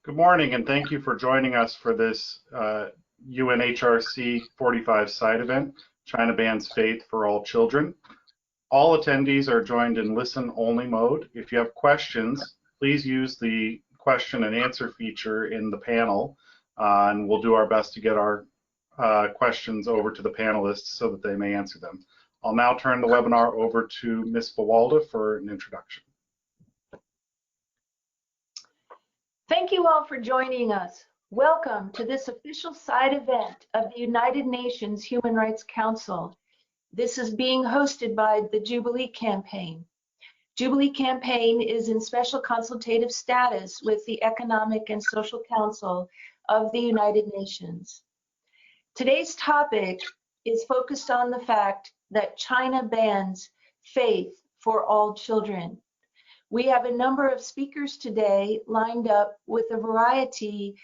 Good morning, and thank you for joining us for this UNHRC 45 side event, China Bans Faith for All Children. All attendees are joined in listen-only mode. If you have questions, please use the question and answer feature in the panel, and we'll do our best to get our questions over to the panelists so that they may answer them. I'll now turn the webinar over to Ms. Bawalda for an introduction. Thank you all for joining us. Welcome to this official side event of the United Nations Human Rights Council. This is being hosted by the Jubilee Campaign. Jubilee Campaign is in special consultative status with the Economic and Social Council of the United Nations. Today's topic is focused on the fact that China bans faith for all children. We have a number of speakers today lined up with a variety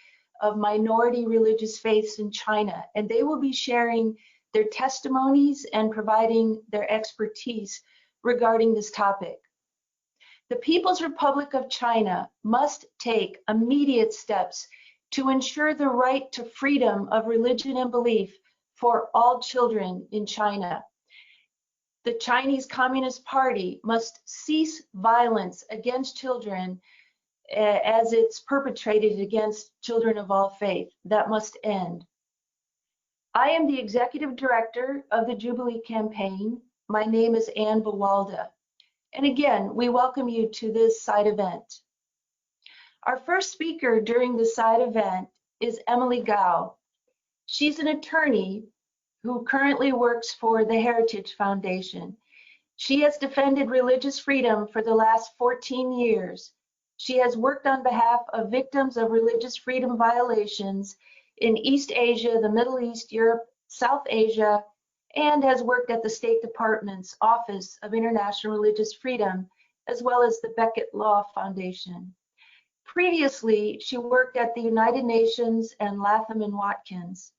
of minority religious faiths in China, and they will be sharing their testimonies and providing their expertise regarding this topic. The People's Republic of China must take immediate steps to ensure the right to freedom of religion and belief for all children in China. The Chinese Communist Party must cease violence against children as it's perpetrated against children of all faith. That must end. I am the executive director of the Jubilee Campaign. My name is Anne Bawalda. And again, we welcome you to this side event. Our first speaker during the side event is Emilie Gao. She's an attorney who currently works for the Heritage Foundation. She has defended religious freedom for the last 14 years. She has worked on behalf of victims of religious freedom violations in East Asia, the Middle East, Europe, South Asia, and has worked at the State Department's Office of International Religious Freedom, as well as the Beckett Law Foundation. Previously, she worked at the United Nations and Latham & Watkins.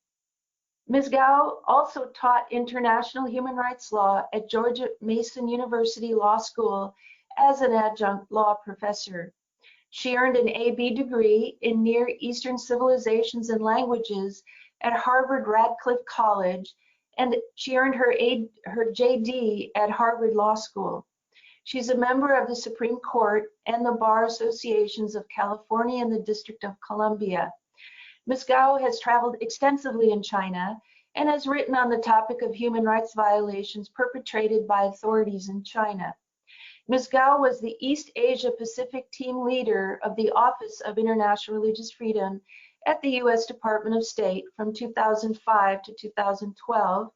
Ms. Gao also taught international human rights law at George Mason University Law School as an adjunct law professor. She earned an AB degree in Near Eastern Civilizations and Languages at Harvard Radcliffe College, and she earned her JD at Harvard Law School. She's a member of the Supreme Court and the Bar Associations of California and the District of Columbia. Ms. Gao has traveled extensively in China and has written on the topic of human rights violations perpetrated by authorities in China. Ms. Gao was the East Asia Pacific team leader of the Office of International Religious Freedom at the U.S. Department of State from 2005 to 2012,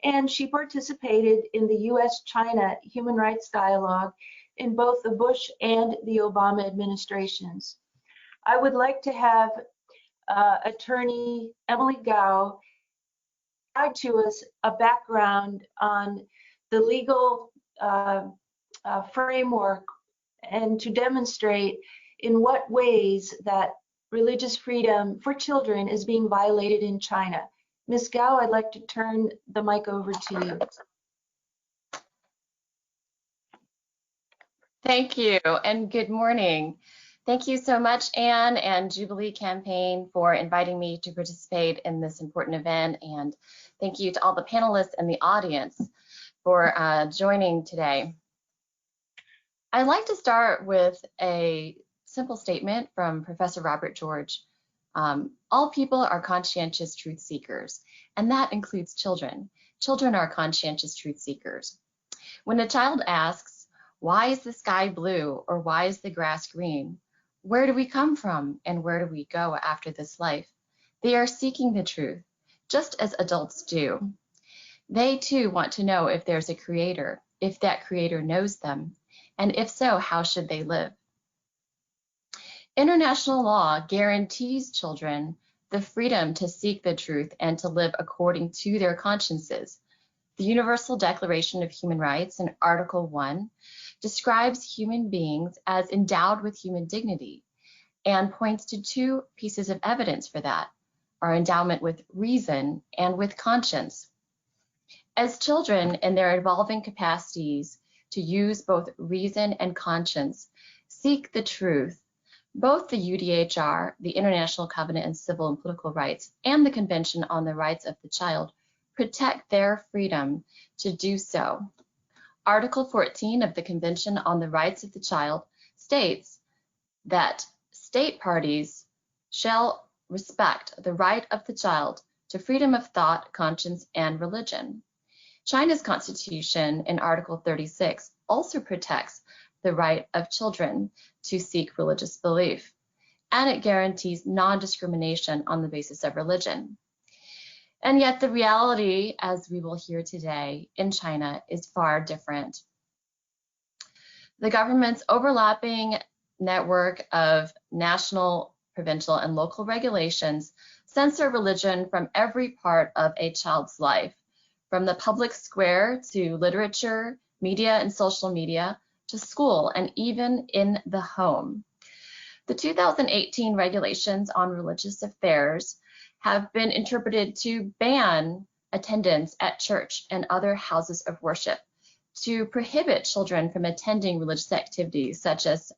and she participated in the U.S.-China Human Rights Dialogue in both the Bush and the Obama administrations. I would like to have attorney Emilie Gao provide to us a background on the legal framework and to demonstrate in what ways that religious freedom for children is being violated in China. Ms. Gao, I'd like to turn the mic over to you. Thank you, and good morning. Thank you so much, Anne and Jubilee Campaign, for inviting me to participate in this important event, and thank you to all the panelists and the audience for joining today. I'd like to start with a simple statement from Professor Robert George. All people are conscientious truth seekers, and that includes children. Children are conscientious truth seekers. When a child asks, "Why is the sky blue?" or "Why is the grass green?" Where do we come from and where do we go after this life? They are seeking the truth, just as adults do. They too want to know if there's a creator, if that creator knows them, and if so, how should they live? International law guarantees children the freedom to seek the truth and to live according to their consciences. The Universal Declaration of Human Rights in Article 1 describes human beings as endowed with human dignity and points to two pieces of evidence for that, our endowment with reason and with conscience. As children in their evolving capacities to use both reason and conscience seek the truth, Both the UDHR, the International Covenant on Civil and Political Rights, and the Convention on the Rights of the Child protect their freedom to do so. Article 14 of the Convention on the Rights of the Child states that state parties shall respect the right of the child to freedom of thought, conscience, and religion. China's constitution in Article 36 also protects the right of children to seek religious belief, and it guarantees non-discrimination on the basis of religion. And yet the reality, as we will hear today, in China is far different. The government's overlapping network of national, provincial, and local regulations censor religion from every part of a child's life, from the public square to literature, media, and social media, to school, and even in the home. The 2018 regulations on religious affairs have been interpreted to ban attendance at church and other houses of worship, to prohibit children from attending religious activities such as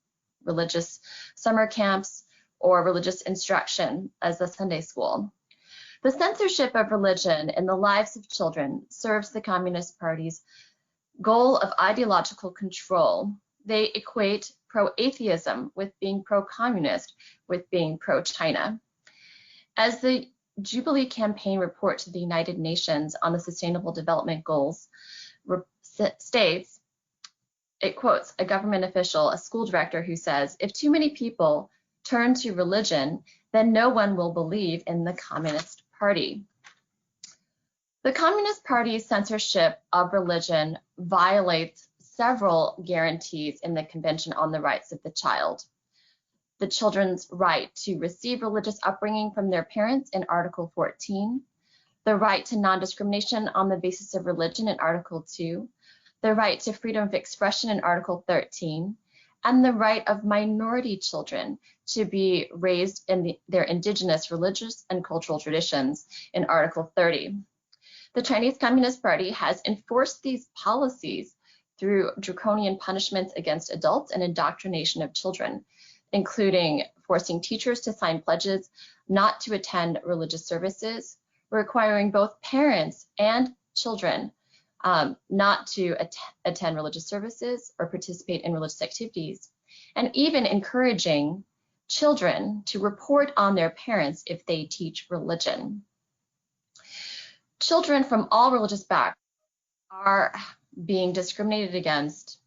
religious summer camps or religious instruction as a Sunday school. The censorship of religion in the lives of children serves the Communist Party's goal of ideological control. They equate pro-atheism with being pro-communist, with being pro-China. As the Jubilee campaign report to the United Nations on the Sustainable Development Goals states, it quotes a government official, a school director, who says, "If too many people turn to religion, then no one will believe in the Communist Party." The Communist Party's censorship of religion violates several guarantees in the Convention on the Rights of the Child. The children's right to receive religious upbringing from their parents in Article 14, the right to non-discrimination on the basis of religion in Article 2, the right to freedom of expression in Article 13, and the right of minority children to be raised in their indigenous religious and cultural traditions in Article 30. The Chinese Communist Party has enforced these policies through draconian punishments against adults and indoctrination of children, including forcing teachers to sign pledges not to attend religious services, requiring both parents and children not to attend religious services or participate in religious activities, and even encouraging children to report on their parents if they teach religion. Children from all religious backgrounds are being discriminated against,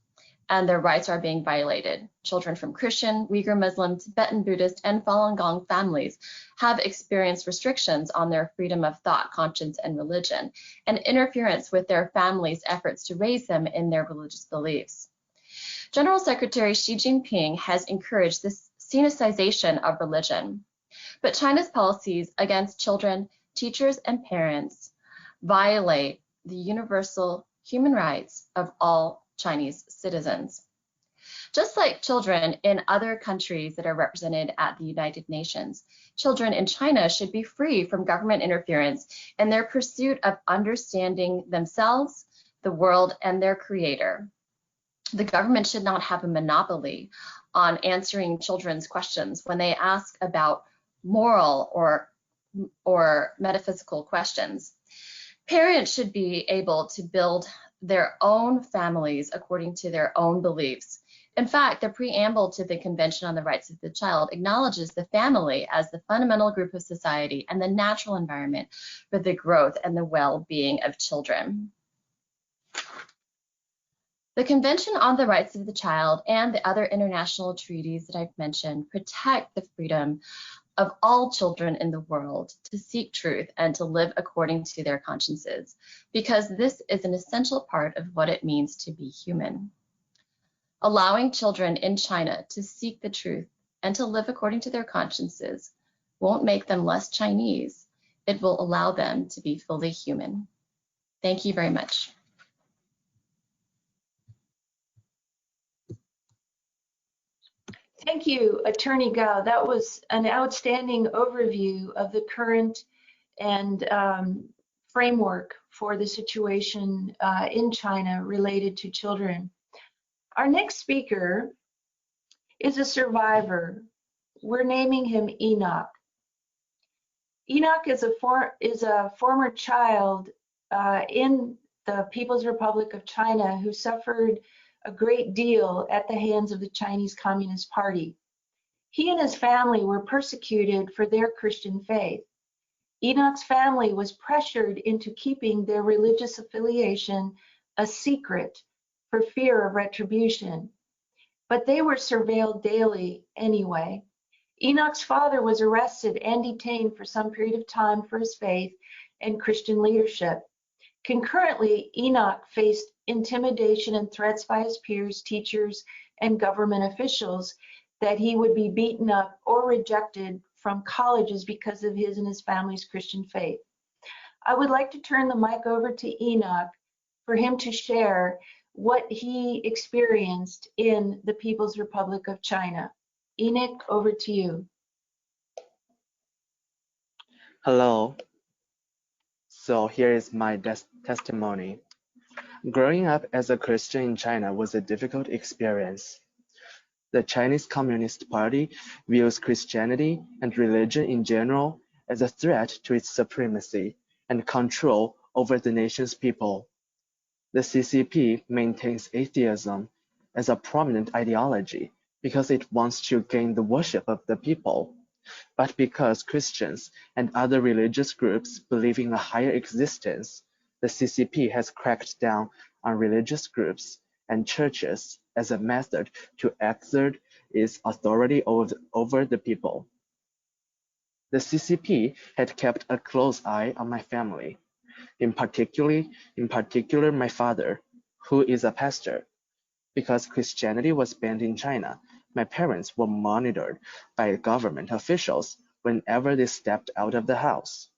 and their rights are being violated. Children from Christian, Uyghur Muslim, Tibetan, Buddhist, and Falun Gong families have experienced restrictions on their freedom of thought, conscience, and religion, and interference with their families' efforts to raise them in their religious beliefs. General Secretary Xi Jinping has encouraged this sinicization of religion, but China's policies against children, teachers, and parents violate the universal human rights of all Chinese citizens. Just like children in other countries that are represented at the United Nations, children in China should be free from government interference in their pursuit of understanding themselves, the world, and their creator. The government should not have a monopoly on answering children's questions when they ask about moral or metaphysical questions. Parents should be able to build their own families according to their own beliefs. In fact, the preamble to the Convention on the Rights of the Child acknowledges the family as the fundamental group of society and the natural environment for the growth and the well-being of children. The Convention on the Rights of the Child and the other international treaties that I've mentioned protect the freedom of all children in the world to seek truth and to live according to their consciences, because this is an essential part of what it means to be human. Allowing children in China to seek the truth and to live according to their consciences won't make them less Chinese. It will allow them to be fully human. Thank you very much. Thank you, Attorney Gao. That was an outstanding overview of the current and framework for the situation in China related to children. Our next speaker is a survivor we're naming him Enoch. Enoch is a former child in the People's Republic of China who suffered a great deal at the hands of the Chinese Communist Party. He and his family were persecuted for their Christian faith. Enoch's family was pressured into keeping their religious affiliation a secret for fear of retribution, but they were surveilled daily anyway. Enoch's father was arrested and detained for some period of time for his faith and Christian leadership. Concurrently, Enoch faced intimidation and threats by his peers, teachers, and government officials that he would be beaten up or rejected from colleges because of his and his family's Christian faith. I would like to turn the mic over to Enoch for him to share what he experienced in the People's Republic of China. Enoch, over to you. Hello. So here is my testimony. Growing up as a Christian in China was a difficult experience. The Chinese Communist Party views Christianity and religion in general as a threat to its supremacy and control over the nation's people. The CCP maintains atheism as a prominent ideology because it wants to gain the worship of the people. But because Christians and other religious groups believe in a higher existence, the CCP has cracked down on religious groups and churches as a method to exert its authority over the people. The CCP had kept a close eye on my family, in particular my father, who is a pastor. Because Christianity was banned in China, my parents were monitored by government officials whenever they stepped out of the house.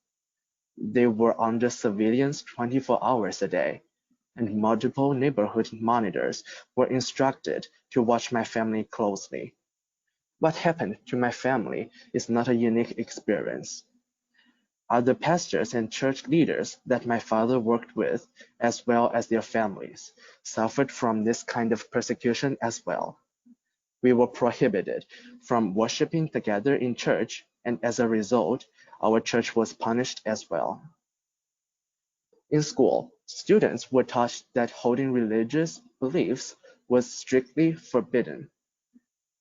They were under surveillance 24 hours a day, and multiple neighborhood monitors were instructed to watch my family closely. What happened to my family is not a unique experience. Other pastors and church leaders that my father worked with, as well as their families, suffered from this kind of persecution as well. We were prohibited from worshiping together in church, and as a result, our church was punished as well. In school, students were taught that holding religious beliefs was strictly forbidden,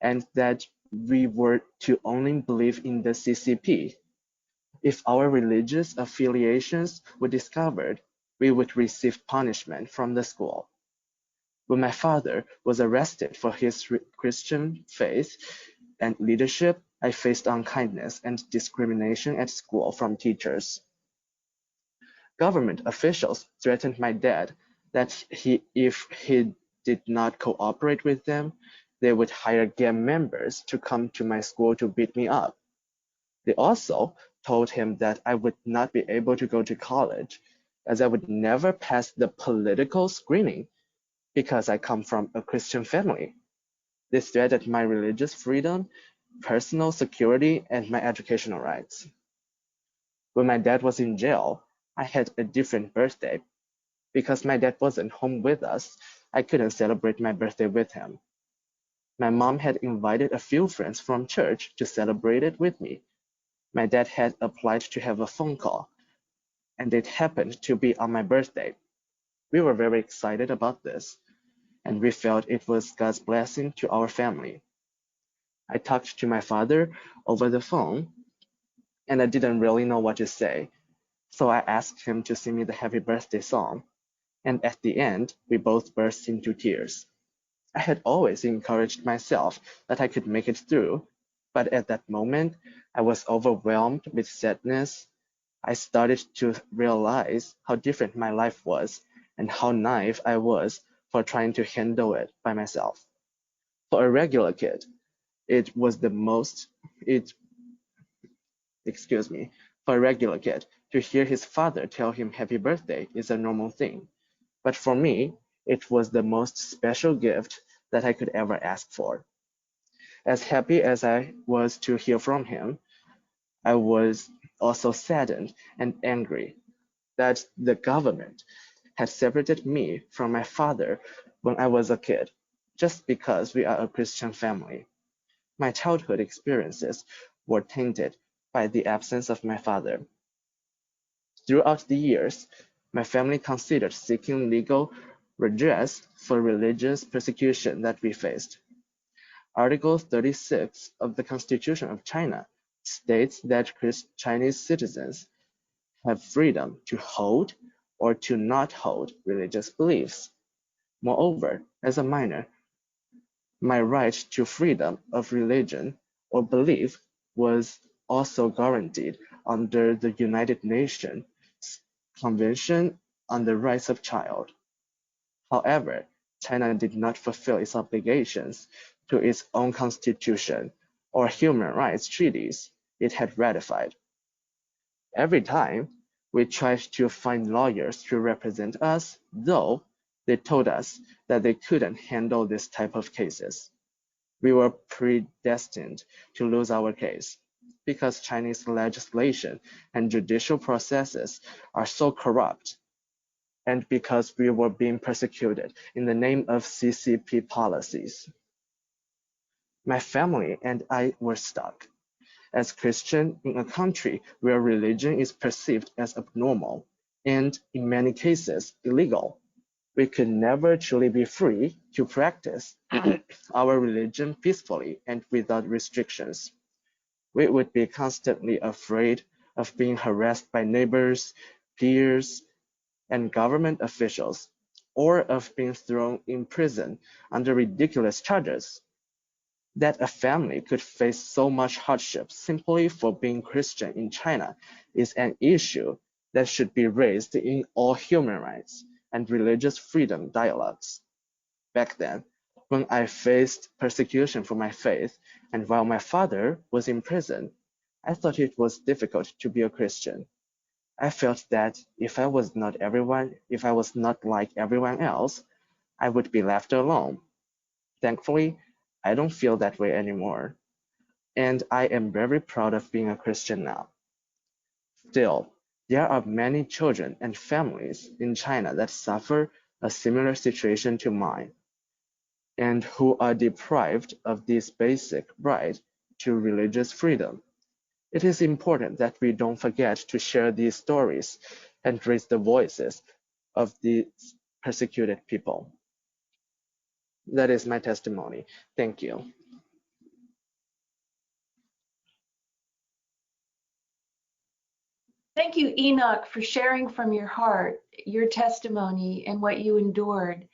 and that we were to only believe in the CCP. If our religious affiliations were discovered, we would receive punishment from the school. When my father was arrested for his Christian faith and leadership, I faced unkindness and discrimination at school from teachers. Government officials threatened my dad that if he did not cooperate with them, they would hire gang members to come to my school to beat me up. They also told him that I would not be able to go to college, as I would never pass the political screening because I come from a Christian family. They threatened my religious freedom, personal security, and my educational rights. When my dad was in jail, I had a different birthday. Because my dad wasn't home with us, I couldn't celebrate my birthday with him. My mom had invited a few friends from church to celebrate it with me. My dad had applied to have a phone call, and it happened to be on my birthday. We were very excited about this, and we felt it was God's blessing to our family. I talked to my father over the phone, and I didn't really know what to say, so I asked him to sing me the happy birthday song, and at the end, we both burst into tears. I had always encouraged myself that I could make it through, but at that moment, I was overwhelmed with sadness. I started to realize how different my life was and how naive I was for trying to handle it by myself. For a regular kid, for a regular kid, to hear his father tell him happy birthday is a normal thing. But for me, it was the most special gift that I could ever ask for. As happy as I was to hear from him, I was also saddened and angry that the government had separated me from my father when I was a kid, just because we are a Christian family. My childhood experiences were tainted by the absence of my father. Throughout the years, my family considered seeking legal redress for religious persecution that we faced. Article 36 of the Constitution of China states that Chinese citizens have freedom to hold or to not hold religious beliefs. Moreover, as a minor, my right to freedom of religion or belief was also guaranteed under the United Nations Convention on the Rights of Child. However, China did not fulfill its obligations to its own constitution or human rights treaties it had ratified. Every time we tried to find lawyers to represent us, though, they told us that they couldn't handle this type of cases. We were predestined to lose our case because Chinese legislation and judicial processes are so corrupt, and because we were being persecuted in the name of CCP policies. My family and I were stuck. As Christian in a country where religion is perceived as abnormal and, in many cases, illegal, we could never truly be free to practice our religion peacefully and without restrictions. We would be constantly afraid of being harassed by neighbors, peers, and government officials, or of being thrown in prison under ridiculous charges. That a family could face so much hardship simply for being Christian in China is an issue that should be raised in all human rights and religious freedom dialogues. Back then, when I faced persecution for my faith, and while my father was in prison, I thought it was difficult to be a Christian. I felt that if I was not like everyone else, I would be left alone. Thankfully, I don't feel that way anymore, and I am very proud of being a Christian now. Still, there are many children and families in China that suffer a similar situation to mine, and who are deprived of this basic right to religious freedom. It is important that we don't forget to share these stories and raise the voices of these persecuted people. That is my testimony. Thank you. Thank you, Enoch, for sharing from your heart your testimony and what you endured.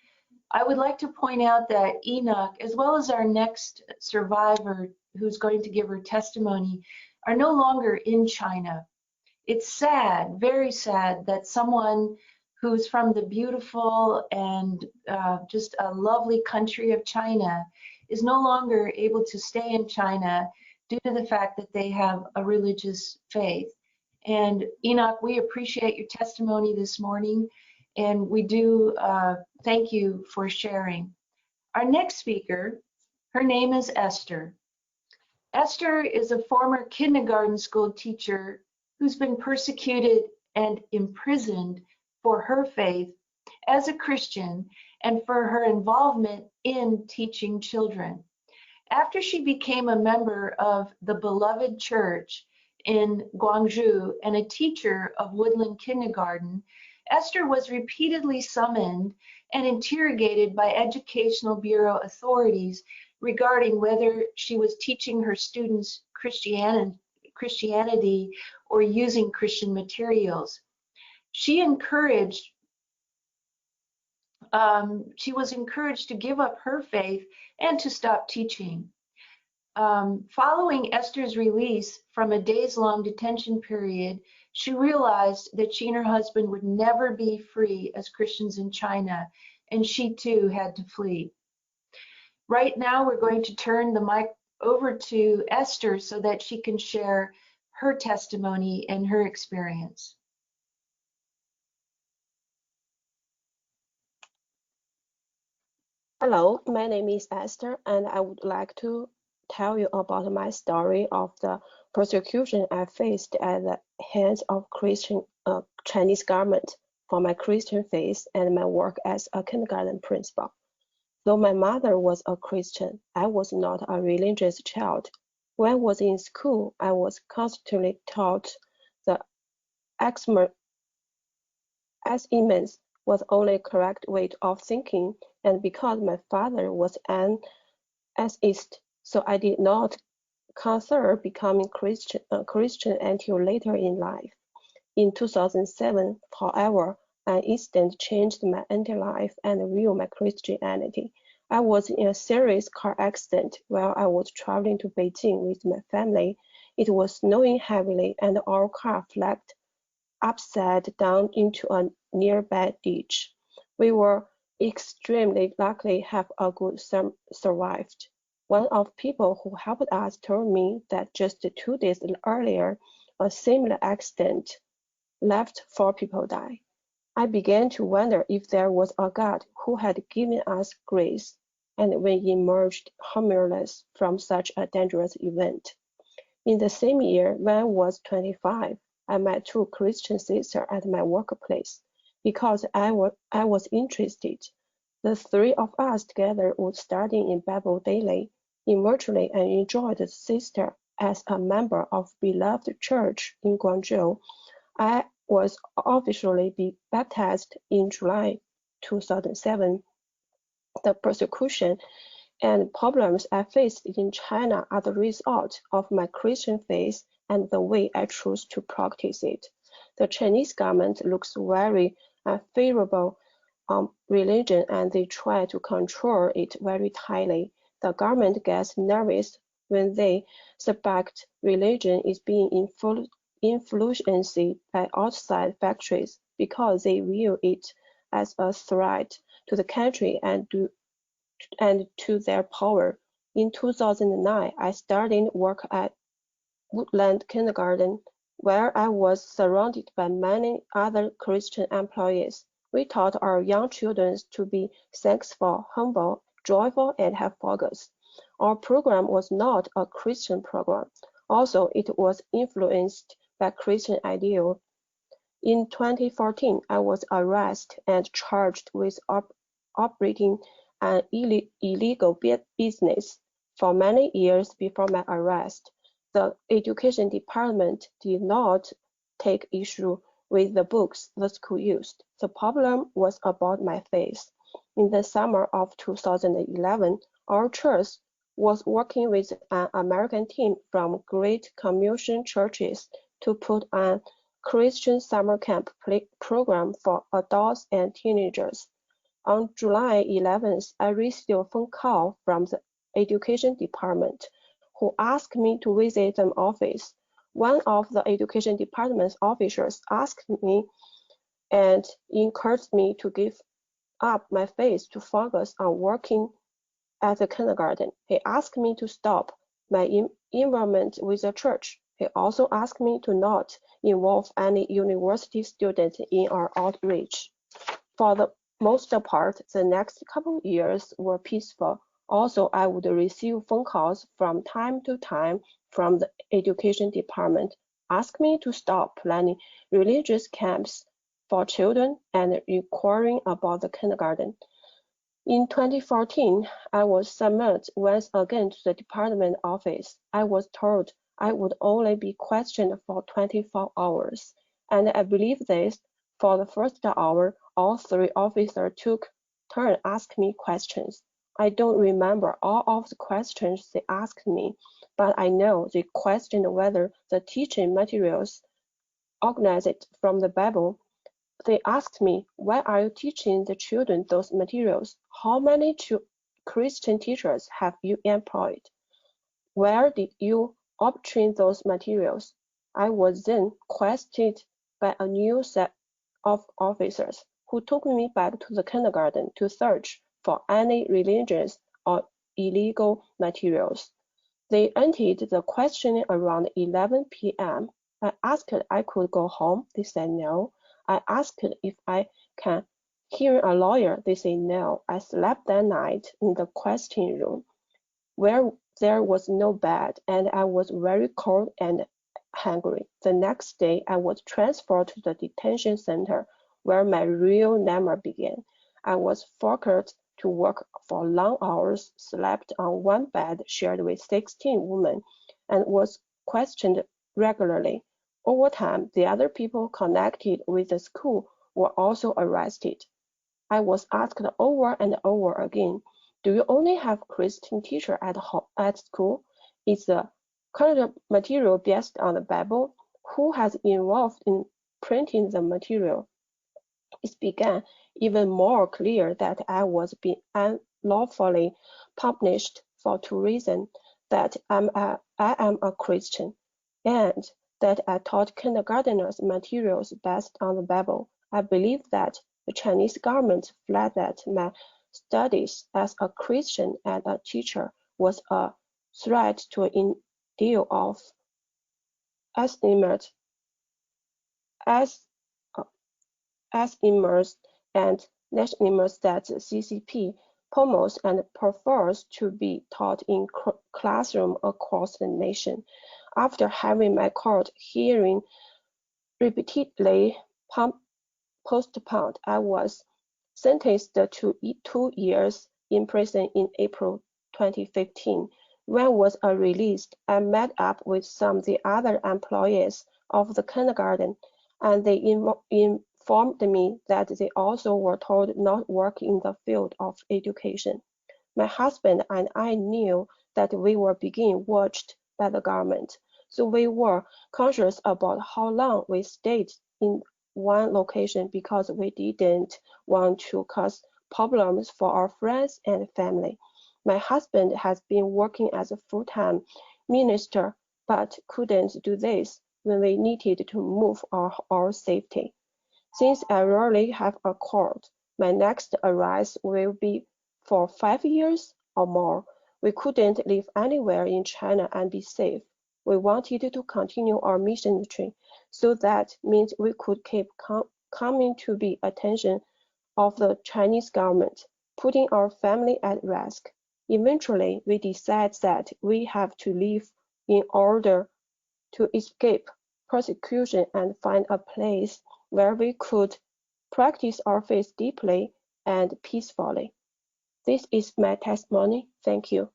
I would like to point out that Enoch, as well as our next survivor who's going to give her testimony, are no longer in China. It's sad, very sad, that someone who's from the beautiful and just a lovely country of China is no longer able to stay in China due to the fact that they have a religious faith. And Enoch, we appreciate your testimony this morning, and we do thank you for sharing. Our next speaker, her name is Esther. Esther is a former kindergarten school teacher who's been persecuted and imprisoned for her faith as a Christian and for her involvement in teaching children. After she became a member of the Beloved Church in Guangzhou and a teacher of Woodland Kindergarten, Esther was repeatedly summoned and interrogated by Educational Bureau authorities regarding whether she was teaching her students Christianity or using Christian materials. She was encouraged to give up her faith and to stop teaching. Following Esther's release from a days-long detention period, she realized that she and her husband would never be free as Christians in China, and she too had to flee. Right now, we're going to turn the mic over to Esther so that she can share her testimony and her experience. Hello, my name is Esther, and I would like to tell you about my story of the persecution I faced at the hands of Chinese government for my Christian faith and my work as a kindergarten principal. Though my mother was a Christian, I was not a religious child. When I was in school, I was constantly taught the immense was the only correct way of thinking, and because my father was an atheist, so I did not consider becoming Christian until later in life. In 2007, however, an incident changed my entire life and ruined my Christianity. I was in a serious car accident while I was traveling to Beijing with my family. It was snowing heavily and our car flapped upside down into a nearby ditch. We were extremely lucky have a good survived. One of people who helped us told me that just 2 days earlier, a similar accident left 4 people die. I began to wonder if there was a God who had given us grace, and we emerged harmless from such a dangerous event. In the same year, when I was 25, I met 2 Christian sisters at my workplace. Because I was interested, the 3 of us together would study in Bible daily. Eventually, I enjoyed the sister as a member of beloved church in Guangzhou. I was officially baptized in July 2007. The persecution and problems I faced in China are the result of my Christian faith and the way I choose to practice it. The Chinese government looks very unfavorable on religion and they try to control it very tightly. The government gets nervous when they suspect religion is being influenced by outside factors because they view it as a threat to the country and to their power. In 2009, I started work at Woodland Kindergarten, where I was surrounded by many other Christian employees. We taught our young children to be thankful, humble, joyful, and have focus. Our program was not a Christian program. Also, it was influenced by Christian ideals. In 2014, I was arrested and charged with operating an illegal business. For many years before my arrest, the education department did not take issue with the books the school used. The problem was about my faith. In the summer of 2011, our church was working with an American team from Great Commission churches to put on Christian summer camp program for adults and teenagers. On July 11th, I received a phone call from the education department who asked me to visit an office. One of the education department's officers asked me and encouraged me to give up my faith to focus on working at the kindergarten. He asked me to stop my involvement with the church. He also asked me to not involve any university students in our outreach. For the most part, the next couple of years were peaceful. Also, I would receive phone calls from time to time from the education department, ask me to stop planning religious camps for children and inquiring about the kindergarten. In 2014, I was summoned once again to the department office. I was told I would only be questioned for 24 hours, and I believe this. For the first hour, all 3 officers took turn asking me questions. I don't remember all of the questions they asked me, but I know they questioned whether the teaching materials organized from the Bible. They asked me, why are you teaching the children those materials? How many Christian teachers have you employed? Where did you obtain those materials? I was then questioned by a new set of officers who took me back to the kindergarten to search for any religious or illegal materials. They ended the questioning around 11 p.m. I asked if I could go home. They said no. I asked if I can hear a lawyer. They said no. I slept that night in the questioning room where there was no bed and I was very cold and hungry. The next day, I was transferred to the detention center where my real nightmare began. I was forced to work for long hours, slept on one bed shared with 16 women, and was questioned regularly. Over time, the other people connected with the school were also arrested. I was asked over and over again, do you only have Christian teacher at school? Is the current material based on the Bible? Who has involved in printing the material? It became even more clear that I was being unlawfully punished for two reasons, that I am a Christian and that I taught kindergarteners materials based on the Bible. I believe that the Chinese government felt that my studies as a Christian and a teacher was a threat to an ideal of immersed and nationalism that CCP promotes and prefers to be taught in classrooms across the nation. After having my court hearing repeatedly postponed, I was sentenced to 2 years in prison in April 2015. When I was released, I met up with some of the other employees of the kindergarten, and they informed me that they also were told not to work in the field of education. My husband and I knew that we were being watched by the government, so we were conscious about how long we stayed in one location because we didn't want to cause problems for our friends and family. My husband has been working as a full-time minister but couldn't do this when we needed to move our safety. Since I rarely have a court, my next arrest will be for 5 years or more. We couldn't live anywhere in China and be safe. We wanted to continue our missionary, so that means we could keep coming to the attention of the Chinese government, putting our family at risk. Eventually, we decided that we have to leave in order to escape persecution and find a place where we could practice our faith deeply and peacefully. This is my testimony. Thank you.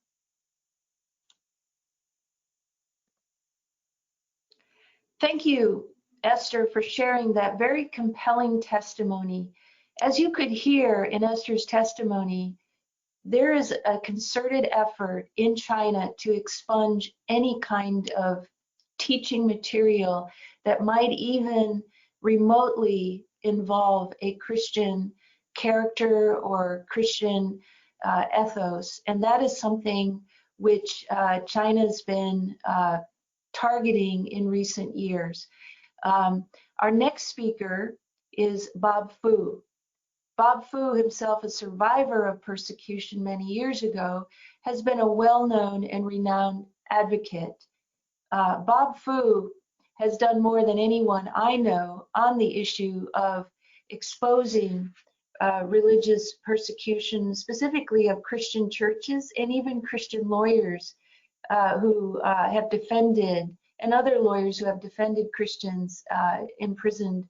Thank you, Esther, for sharing that very compelling testimony. As you could hear in Esther's testimony, there is a concerted effort in China to expunge any kind of teaching material that might even remotely involve a Christian character or Christian ethos. And that is something which China's been targeting in recent years. Our next speaker is Bob Fu. Bob Fu, himself a survivor of persecution many years ago, has been a well-known and renowned advocate. Bob Fu has done more than anyone I know on the issue of exposing religious persecution, specifically of Christian churches and even Christian lawyers who have defended, and other lawyers who have defended Christians imprisoned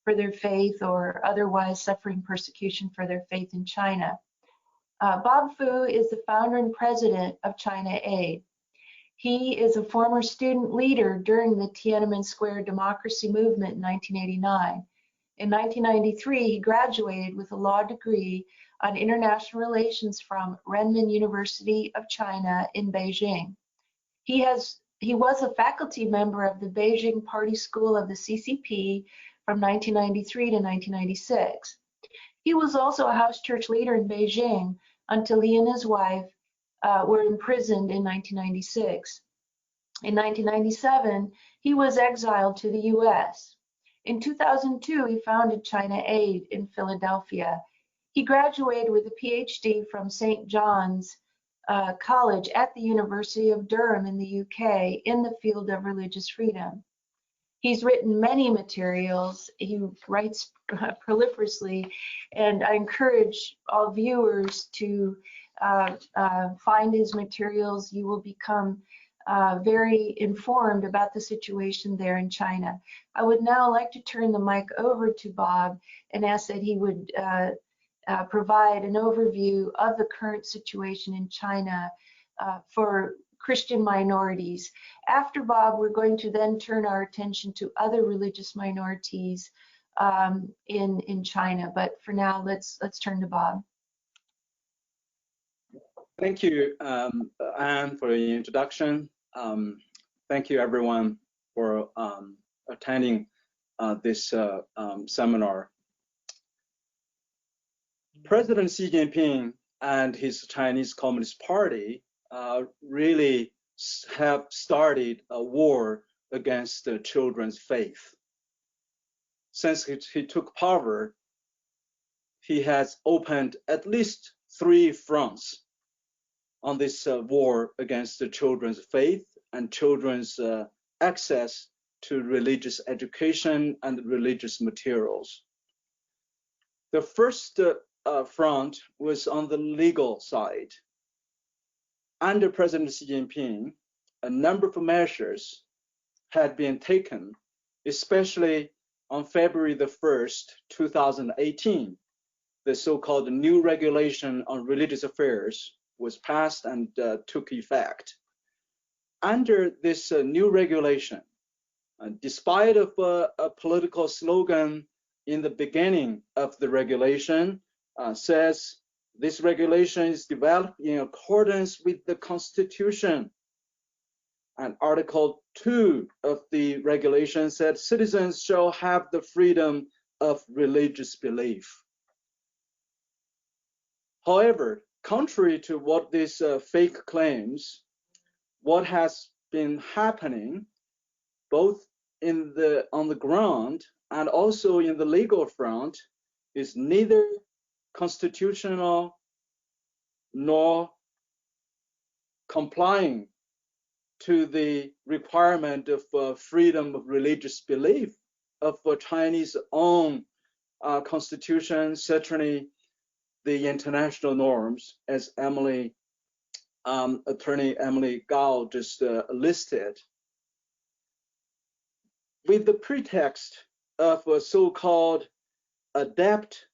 for their faith or otherwise suffering persecution for their faith in China. Bob Fu is the founder and president of ChinaAid. He is a former student leader during the Tiananmen Square democracy movement in 1989. In 1993, he graduated with a law degree on international relations from Renmin University of China in Beijing. He was a faculty member of the Beijing Party School of the CCP from 1993 to 1996. He was also a house church leader in Beijing until he and his wife were imprisoned in 1996. In 1997, he was exiled to the US. In 2002, he founded ChinaAid in Philadelphia. He graduated with a PhD from St. John's College at the University of Durham in the UK in the field of religious freedom. He's written many materials. He writes proliferously, and I encourage all viewers to find his materials. You will become very informed about the situation there in China. I would now like to turn the mic over to Bob and ask that he would provide an overview of the current situation in China for Christian minorities. After Bob, we're going to then turn our attention to other religious minorities in China. But for now, let's turn to Bob. Thank you, Anne, for the introduction. Thank you, everyone, for attending this seminar. President Xi Jinping and his Chinese Communist Party really have started a war against the children's faith. Since he took power, he has opened at least 3 fronts on this war against the children's faith and children's access to religious education and religious materials. The first front was on the legal side. Under President Xi Jinping, a number of measures had been taken, especially on February the 1st, 2018. The so-called new regulation on religious affairs was passed and took effect. Under this new regulation, despite of a political slogan in the beginning of the regulation, says this regulation is developed in accordance with the Constitution. And Article 2 of the regulation said citizens shall have the freedom of religious belief. However, contrary to what this fake claims, what has been happening both on the ground and also in the legal front is neither constitutional nor complying to the requirement of freedom of religious belief of Chinese own constitution, certainly the international norms, as Emilie, Attorney Emilie Gao just listed. With the pretext of a so-called adapt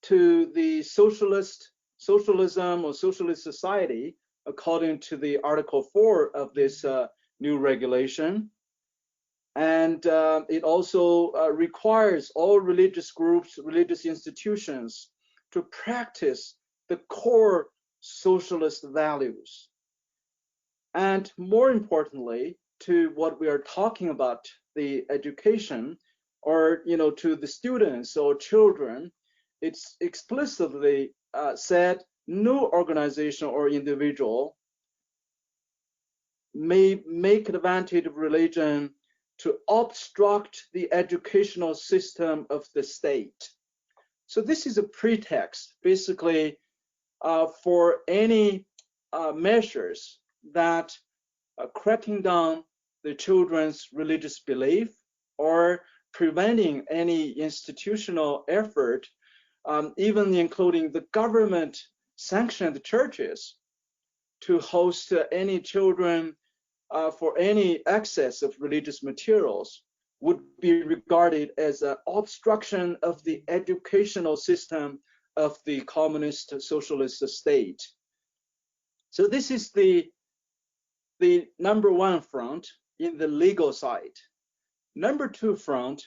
to the socialism or socialist society, according to the Article 4 of this new regulation. And it also requires all religious groups, religious institutions to practice the core socialist values. And more importantly, to what we are talking about, the education, or to the students or children, it's explicitly said no organization or individual may make advantage of religion to obstruct the educational system of the state. So this is a pretext, basically, for any measures that cracking down the children's religious belief or preventing any institutional effort, even including the government-sanctioned churches, to host any children for any access of religious materials would be regarded as an obstruction of the educational system of the communist socialist state. So this is the number 1 front in the legal side. Number 2 front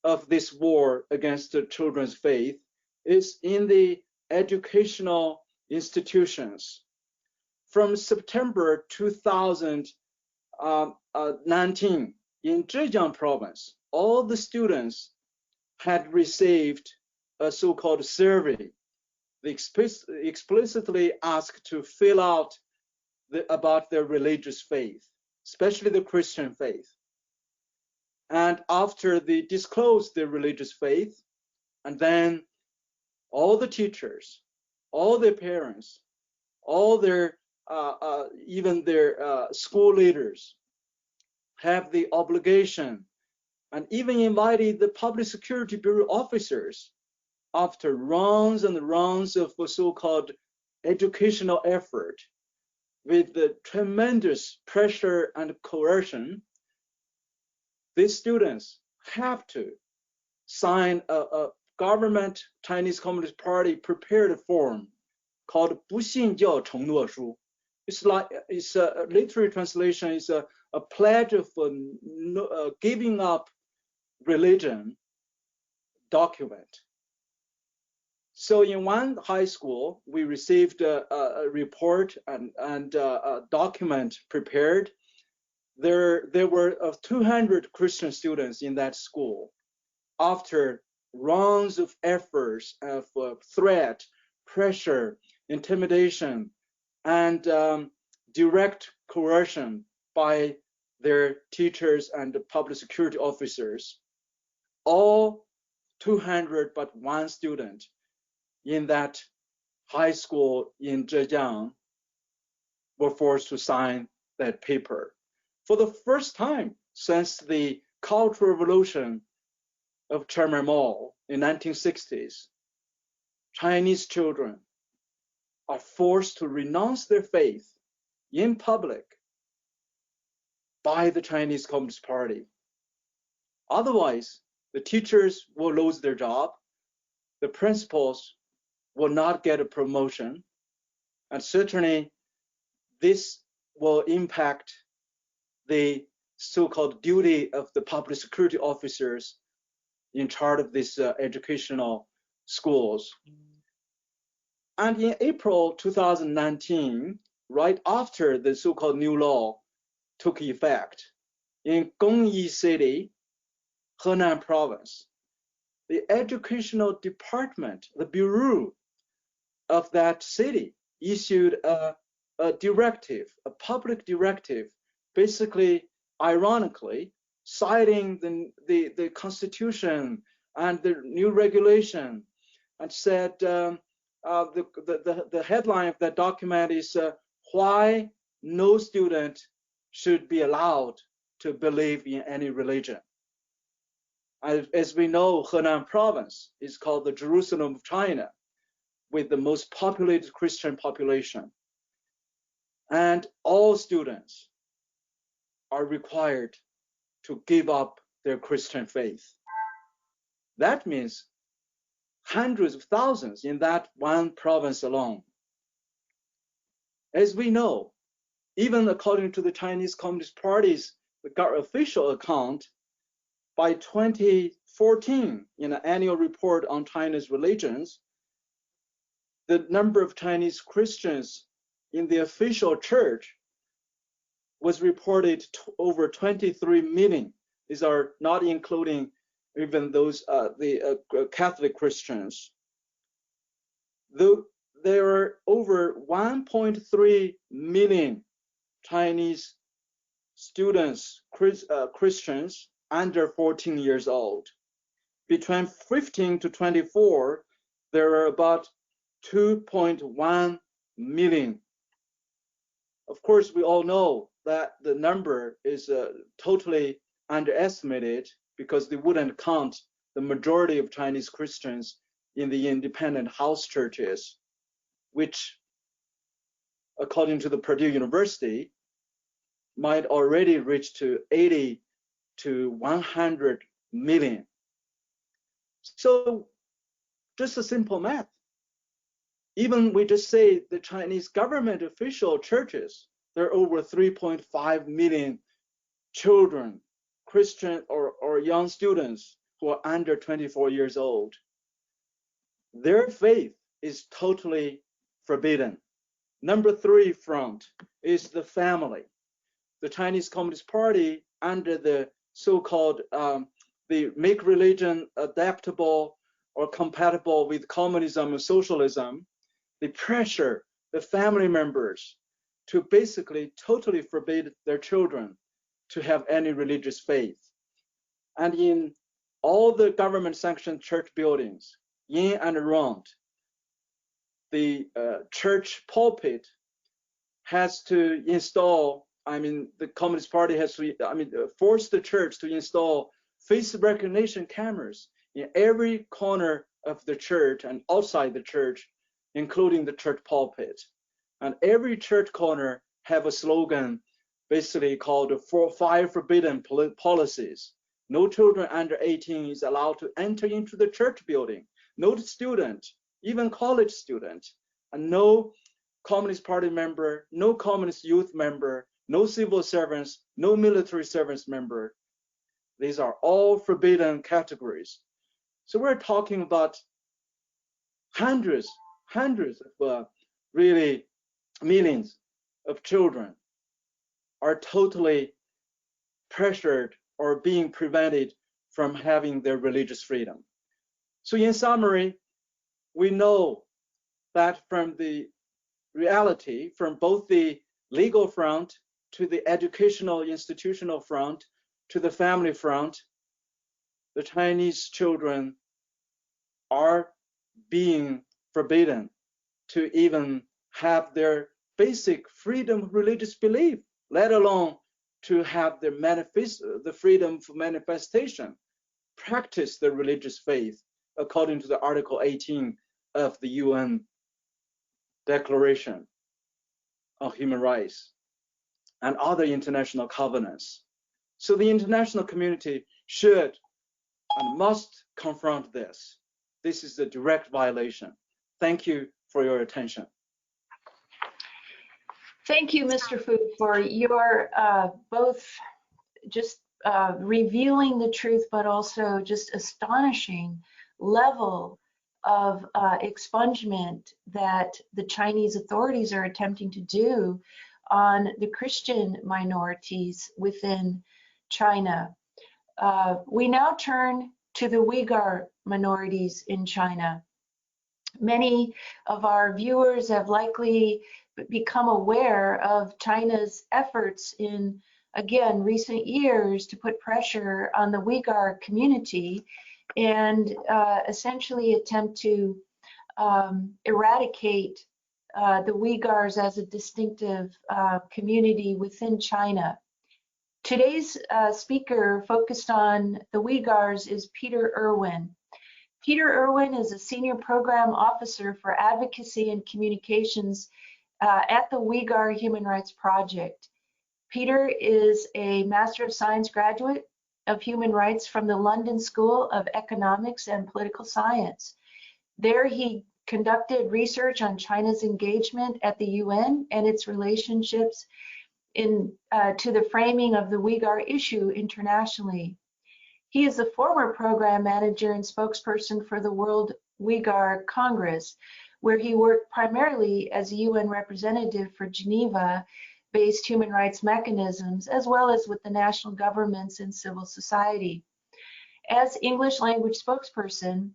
of this war against the children's faith is in the educational institutions. From September 2019, in Zhejiang province, all the students had received a so-called survey. They explicitly asked to fill out about their religious faith, especially the Christian faith. And after they disclosed their religious faith, and then all the teachers, all their parents, all their even their school leaders have the obligation, and even invited the Public Security Bureau officers after rounds and rounds of so-called educational effort with the tremendous pressure and coercion. These students have to sign a government Chinese Communist Party prepared a form called 不信教承诺书. It's a literary translation is a pledge of giving up religion document. So in one high school, we received a report and a document prepared. There were 200 Christian students in that school. After rounds of efforts of threat, pressure, intimidation, and direct coercion by their teachers and public security officers, all 200 but one student in that high school in Zhejiang were forced to sign that paper. For the first time since the Cultural Revolution of Chairman Mao in 1960s, Chinese children are forced to renounce their faith in public by the Chinese Communist Party. Otherwise, the teachers will lose their job, the principals will not get a promotion, and certainly this will impact the so-called duty of the public security officers in charge of these educational schools. And in April 2019, right after the so-called new law took effect, in Gongyi City, Henan province, the educational department, the bureau of that city, issued a directive, a public directive, basically, ironically, citing the constitution and the new regulation, and said the headline of that document is why no student should be allowed to believe in any religion. As we know, Henan province is called the Jerusalem of China, with the most populated Christian population. And all students are required to give up their Christian faith. That means hundreds of thousands in that one province alone. As we know, even according to the Chinese Communist Party's official account, by 2014, in an annual report on China's religions, the number of Chinese Christians in the official church was reported to over 23 million. These are not including even those Catholic Christians. Though there are over 1.3 million Chinese students, Christians under 14 years old. Between 15 to 24, there are about 2.1 million. Of course, we all know that the number is totally underestimated because they wouldn't count the majority of Chinese Christians in the independent house churches, which, according to the Purdue University, might already reach to 80 to 100 million. So just a simple math. Even we just say the Chinese government official churches, there are over 3.5 million children, Christian or young students who are under 24 years old. Their faith is totally forbidden. Number 3 front is the family. The Chinese Communist Party, under the so-called the make religion adaptable or compatible with communism and socialism, they pressure the family members to basically totally forbid their children to have any religious faith. And in all the government-sanctioned church buildings, in and around, the church pulpit has to install, the Communist Party has to, force the church to install face recognition cameras in every corner of the church and outside the church, including the church pulpit. And every church corner have a slogan basically called 5 forbidden policies. No children under 18 is allowed to enter into the church building. No student, even college student, and no Communist Party member, no Communist Youth member, no civil servants, no military service member. These are all forbidden categories. So we're talking about hundreds of really millions of children are totally pressured or being prevented from having their religious freedom. So in summary, we know that from the reality, from both the legal front to the educational institutional front to the family front, the Chinese children are being forbidden to even have their basic freedom of religious belief, let alone to have their the freedom for manifestation, practice their religious faith according to the Article 18 of the UN Declaration of Human Rights and other international covenants. So the international community should and must confront this. This is a direct violation. Thank you for your attention. Thank you, Mr. Fu, for your both just revealing the truth, but also just astonishing level of expungement that the Chinese authorities are attempting to do on the Christian minorities within China. We now turn to the Uyghur minorities in China. Many of our viewers have likely become aware of China's efforts in, again, recent years to put pressure on the Uyghur community and essentially attempt to eradicate the Uyghurs as a distinctive community within China. Today's speaker focused on the Uyghurs is Peter Irwin. Peter Irwin is a senior program officer for advocacy and communications at the Uyghur Human Rights Project. Peter is a Master of Science graduate of Human Rights from the London School of Economics and Political Science. There he conducted research on China's engagement at the UN and its relationships to the framing of the Uyghur issue internationally. He is a former program manager and spokesperson for the World Uyghur Congress, where he worked primarily as a UN representative for Geneva-based human rights mechanisms, as well as with the national governments and civil society. As English language spokesperson,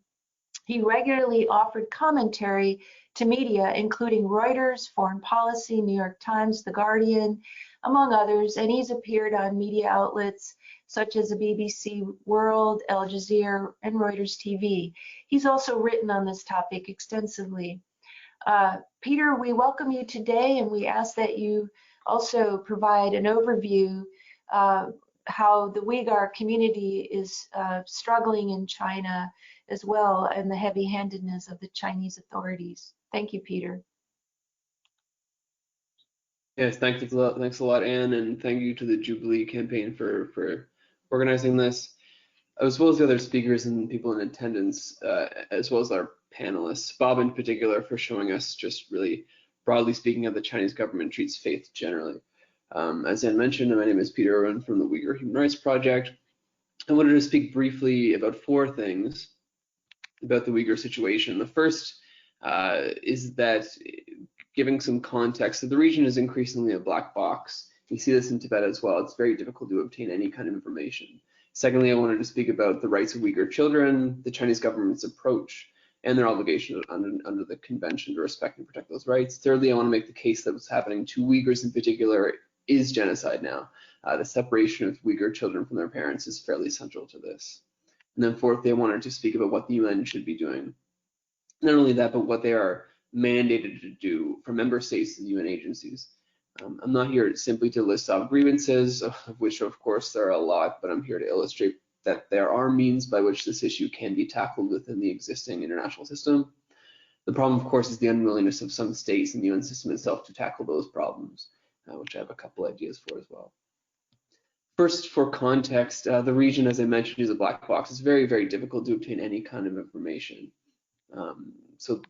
he regularly offered commentary to media, including Reuters, Foreign Policy, New York Times, The Guardian, among others, and he's appeared on media outlets such as the BBC World, Al Jazeera, and Reuters TV. He's also written on this topic extensively. Peter, we welcome you today, and we ask that you also provide an overview how the Uyghur community is struggling in China as well, and the heavy-handedness of the Chinese authorities. Thank you, Peter. Yes, thanks a lot, Anne, and thank you to the Jubilee campaign for organizing this, as well as the other speakers and people in attendance, as well as our panelists, Bob in particular, for showing us just really broadly speaking how the Chinese government treats faith generally. As Anne mentioned, my name is Peter Irwin from the Uyghur Human Rights Project. I wanted to speak briefly about 4 things about the Uyghur situation. The first is that, giving some context, that the region is increasingly a black box. We see this in Tibet as well. It's very difficult to obtain any kind of information. Secondly, I wanted to speak about the rights of Uyghur children, the Chinese government's approach, and their obligation under the convention to respect and protect those rights. Thirdly, I want to make the case that what's happening to Uyghurs in particular is genocide now. The separation of Uyghur children from their parents is fairly central to this. And then fourthly, I wanted to speak about what the UN should be doing. Not only that, but what they are mandated to do for member states and UN agencies. I'm not here simply to list off grievances, of which of course there are a lot, but I'm here to illustrate that there are means by which this issue can be tackled within the existing international system. The problem, of course, is the unwillingness of some states and the UN system itself to tackle those problems, which I have a couple ideas for as well. First, for context, the region, as I mentioned, is a black box. It's very, very difficult to obtain any kind of information. So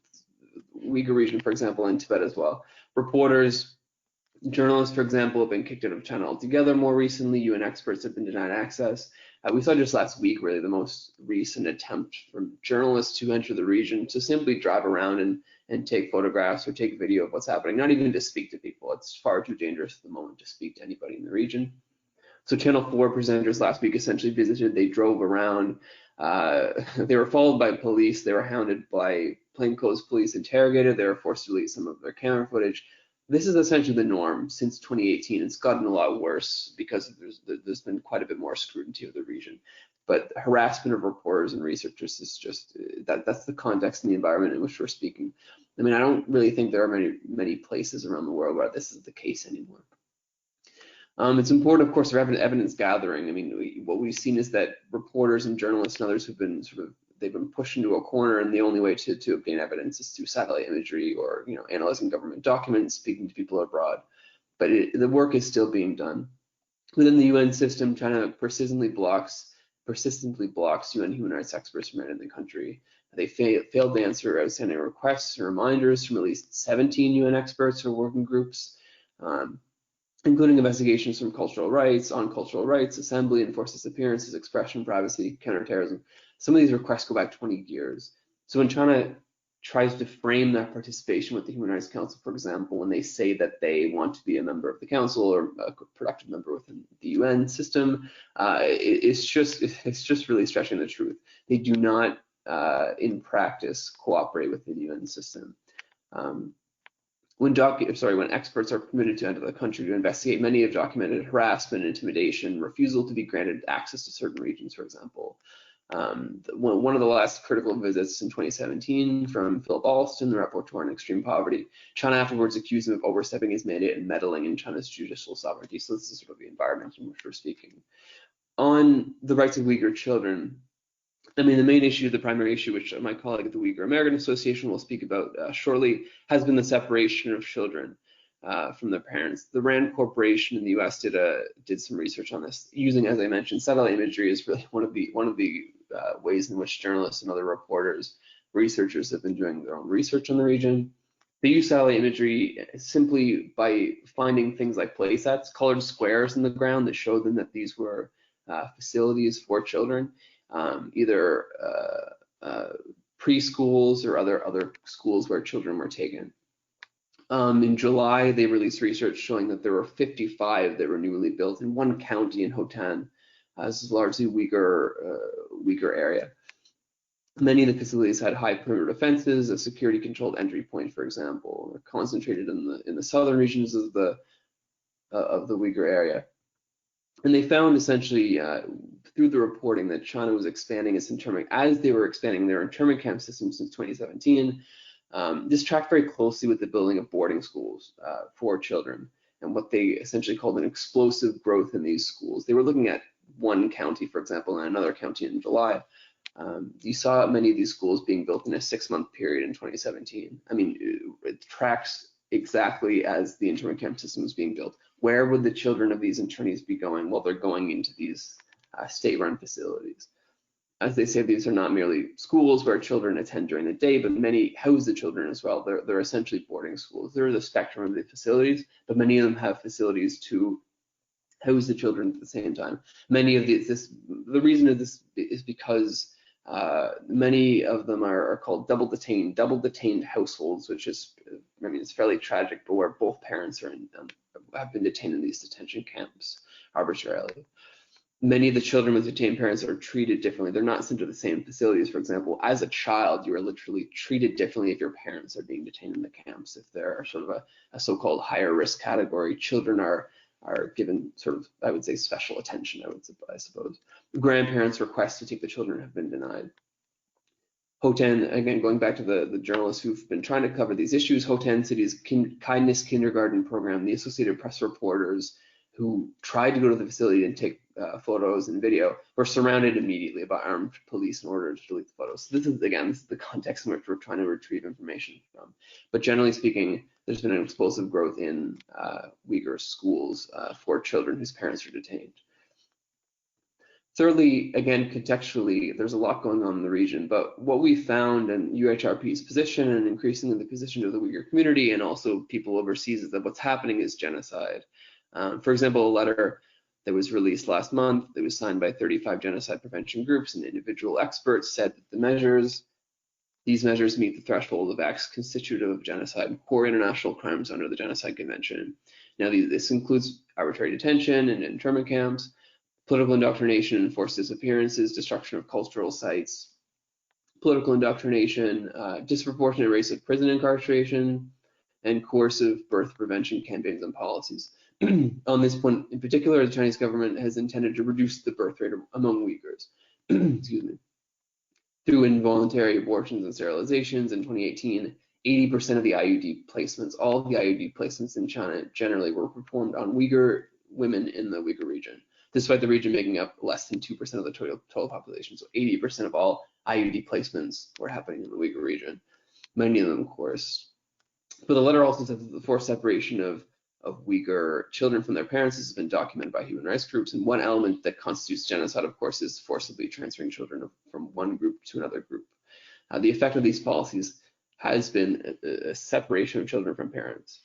Uyghur region, for example, in Tibet as well. Reporters, journalists, for example, have been kicked out of China altogether more recently. UN experts have been denied access. We saw just last week, really, the most recent attempt from journalists to enter the region to simply drive around and take photographs or take video of what's happening, not even to speak to people. It's far too dangerous at the moment to speak to anybody in the region. So Channel 4 presenters last week essentially visited, they drove around, they were followed by police, they were hounded by plainclothes police, interrogated, they were forced to release some of their camera footage. This is essentially the norm since 2018. It's gotten a lot worse because there's been quite a bit more scrutiny of the region. But harassment of reporters and researchers is just, that's the context and the environment in which we're speaking. I mean, I don't really think there are many places around the world where this is the case anymore. It's important, of course, for evidence gathering. I mean, what we've seen is that reporters and journalists and others have been they've been pushed into a corner, and the only way to obtain evidence is through satellite imagery or, you know, analyzing government documents, speaking to people abroad. But the work is still being done. Within the UN system, China persistently blocks UN human rights experts from entering the country. They failed to answer outstanding requests and reminders from at least 17 UN experts or working groups, including investigations from cultural rights, on cultural rights, assembly, enforced disappearances, expression, privacy, counterterrorism. Some of these requests go back 20 years. So when China tries to frame that participation with the Human Rights Council, for example, when they say that they want to be a member of the council or a productive member within the UN system, it's just really stretching the truth. They do not, in practice, cooperate with the UN system. When experts are permitted to enter the country to investigate, many have documented harassment, intimidation, refusal to be granted access to certain regions, for example. One of the last critical visits in 2017 from Philip Alston, the rapporteur on extreme poverty, China afterwards accused him of overstepping his mandate and meddling in China's judicial sovereignty. So this is sort of the environment in which we're speaking. On the rights of Uyghur children, I mean, the main issue, the primary issue, which my colleague at the Uyghur American Association will speak about shortly, has been the separation of children from their parents. The RAND Corporation in the U.S. did some research on this, using, as I mentioned, satellite imagery is really one of the ways in which journalists and other researchers have been doing their own research on the region. They use satellite imagery simply by finding things like play sets, colored squares in the ground that showed them that these were facilities for children. Either preschools or other schools where children were taken. In July, they released research showing that there were 55 that were newly built in one county in Hotan. This is largely Uyghur area. Many of the facilities had high perimeter defenses, a security-controlled entry point, for example, are concentrated in the southern regions of the Uyghur area. And they found essentially through the reporting that China was expanding its internment, as they were expanding their internment camp system since 2017. This tracked very closely with the building of boarding schools for children and what they essentially called an explosive growth in these schools. They were looking at one county, for example, and another county in July. You saw many of these schools being built in a 6-month period in 2017. I mean, it tracks exactly as the internment camp system was being built. Where would the children of these internees be going? Well, they're going into these state-run facilities. As they say, these are not merely schools where children attend during the day, but many house the children as well. They're essentially boarding schools. There is a spectrum of the facilities, but many of them have facilities to house the children at the same time. Many of the reason of this is because many of them are called double detained households, which is, I mean, it's fairly tragic, but where both parents are have been detained in these detention camps arbitrarily. Many of the children with detained parents are treated differently. They're not sent to the same facilities. For example, as a child, you are literally treated differently if your parents are being detained in the camps. If they're sort of a so-called higher risk category, children are given sort of, I would say, special attention, I suppose. Grandparents' requests to take the children have been denied. Hotan, again, going back to the journalists who've been trying to cover these issues, Hotan City's Kindness Kindergarten program, the Associated Press reporters who tried to go to the facility and take photos and video were surrounded immediately by armed police in order to delete the photos. So this is the context in which we're trying to retrieve information from. But generally speaking, there's been an explosive growth in Uyghur schools for children whose parents are detained. Thirdly, again, contextually, there's a lot going on in the region, but what we found in UHRP's position and increasingly the position of the Uyghur community and also people overseas is that what's happening is genocide. For example, a letter that was released last month that was signed by 35 genocide prevention groups and individual experts said that these measures meet the threshold of acts constitutive of genocide, core international crimes under the Genocide Convention. Now, this includes arbitrary detention and internment camps, political indoctrination and forced disappearances, destruction of cultural sites, political indoctrination, disproportionate rates of prison incarceration, and coercive birth prevention campaigns and policies. On this point in particular, the Chinese government has intended to reduce the birth rate among Uyghurs. Excuse me. Through involuntary abortions and sterilizations in 2018, 80% of the IUD placements, all of the IUD placements in China generally were performed on Uyghur women in the Uyghur region, despite the region making up less than 2% of the total population. So 80% of all IUD placements were happening in the Uyghur region, many of them coerced. But the letter also says that the forced separation of Uyghur children from their parents has been documented by human rights groups, and one element that constitutes genocide, of course, is forcibly transferring children from one group to another group. The effect of these policies has been a separation of children from parents.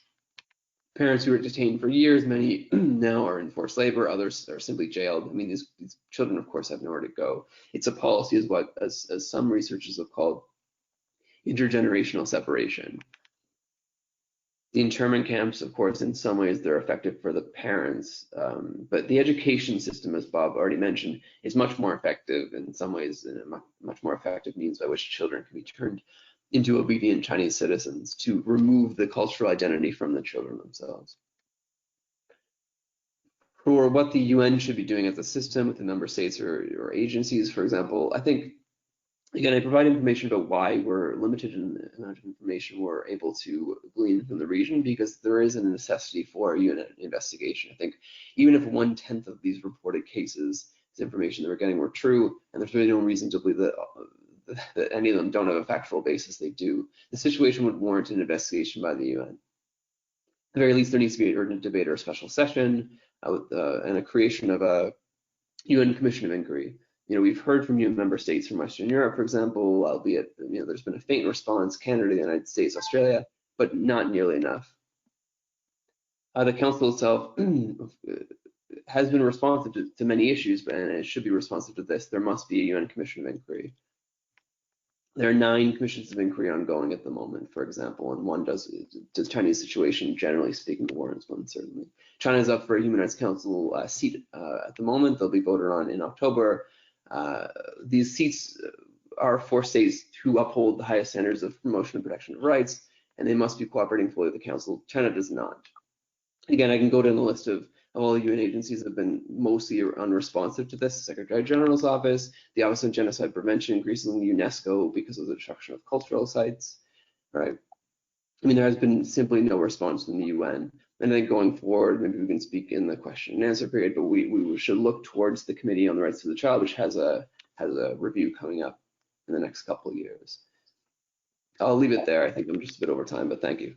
Parents who were detained for years, many now are in forced labor, others are simply jailed. I mean, these children, of course, have nowhere to go. It's a policy, as some researchers have called, intergenerational separation. The internment camps, of course, in some ways they're effective for the parents, but the education system, as Bob already mentioned, is much more effective in some ways, and a much more effective means by which children can be turned into obedient Chinese citizens to remove the cultural identity from the children themselves. For what the UN should be doing as a system with the member states or agencies, for example, I think, again, I provide information about why we're limited in the amount of information we're able to glean from the region, because there is a necessity for a UN investigation. I think even if 1/10 of these reported cases, this information that we're getting, were true, and there's really no reason to believe that any of them don't have a factual basis, they do, the situation would warrant an investigation by the UN. At the very least, there needs to be an urgent debate or a special session and a creation of a UN Commission of Inquiry. You know, we've heard from UN member states from Western Europe, for example, albeit, you know, there's been a faint response, Canada, the United States, Australia, but not nearly enough. The Council itself has been responsive to many issues, and it should be responsive to this. There must be a UN Commission of Inquiry. There are 9 commissions of inquiry ongoing at the moment, for example, and one does Chinese situation, generally speaking, warrants one, certainly. China is up for a Human Rights Council seat at the moment. They'll be voted on in October. These seats are for states who uphold the highest standards of promotion and protection of rights, and they must be cooperating fully with the Council. China does not. Again, I can go down the list of all the UN agencies that have been mostly unresponsive to this: the Secretary General's Office, the Office of Genocide Prevention, increasingly UNESCO because of the destruction of cultural sites, right? I mean, there has been simply no response from the UN. And then going forward, maybe we can speak in the question and answer period, but we should look towards the Committee on the Rights of the Child, which has a review coming up in the next couple of years. I'll leave it there. I think I'm just a bit over time, but thank you.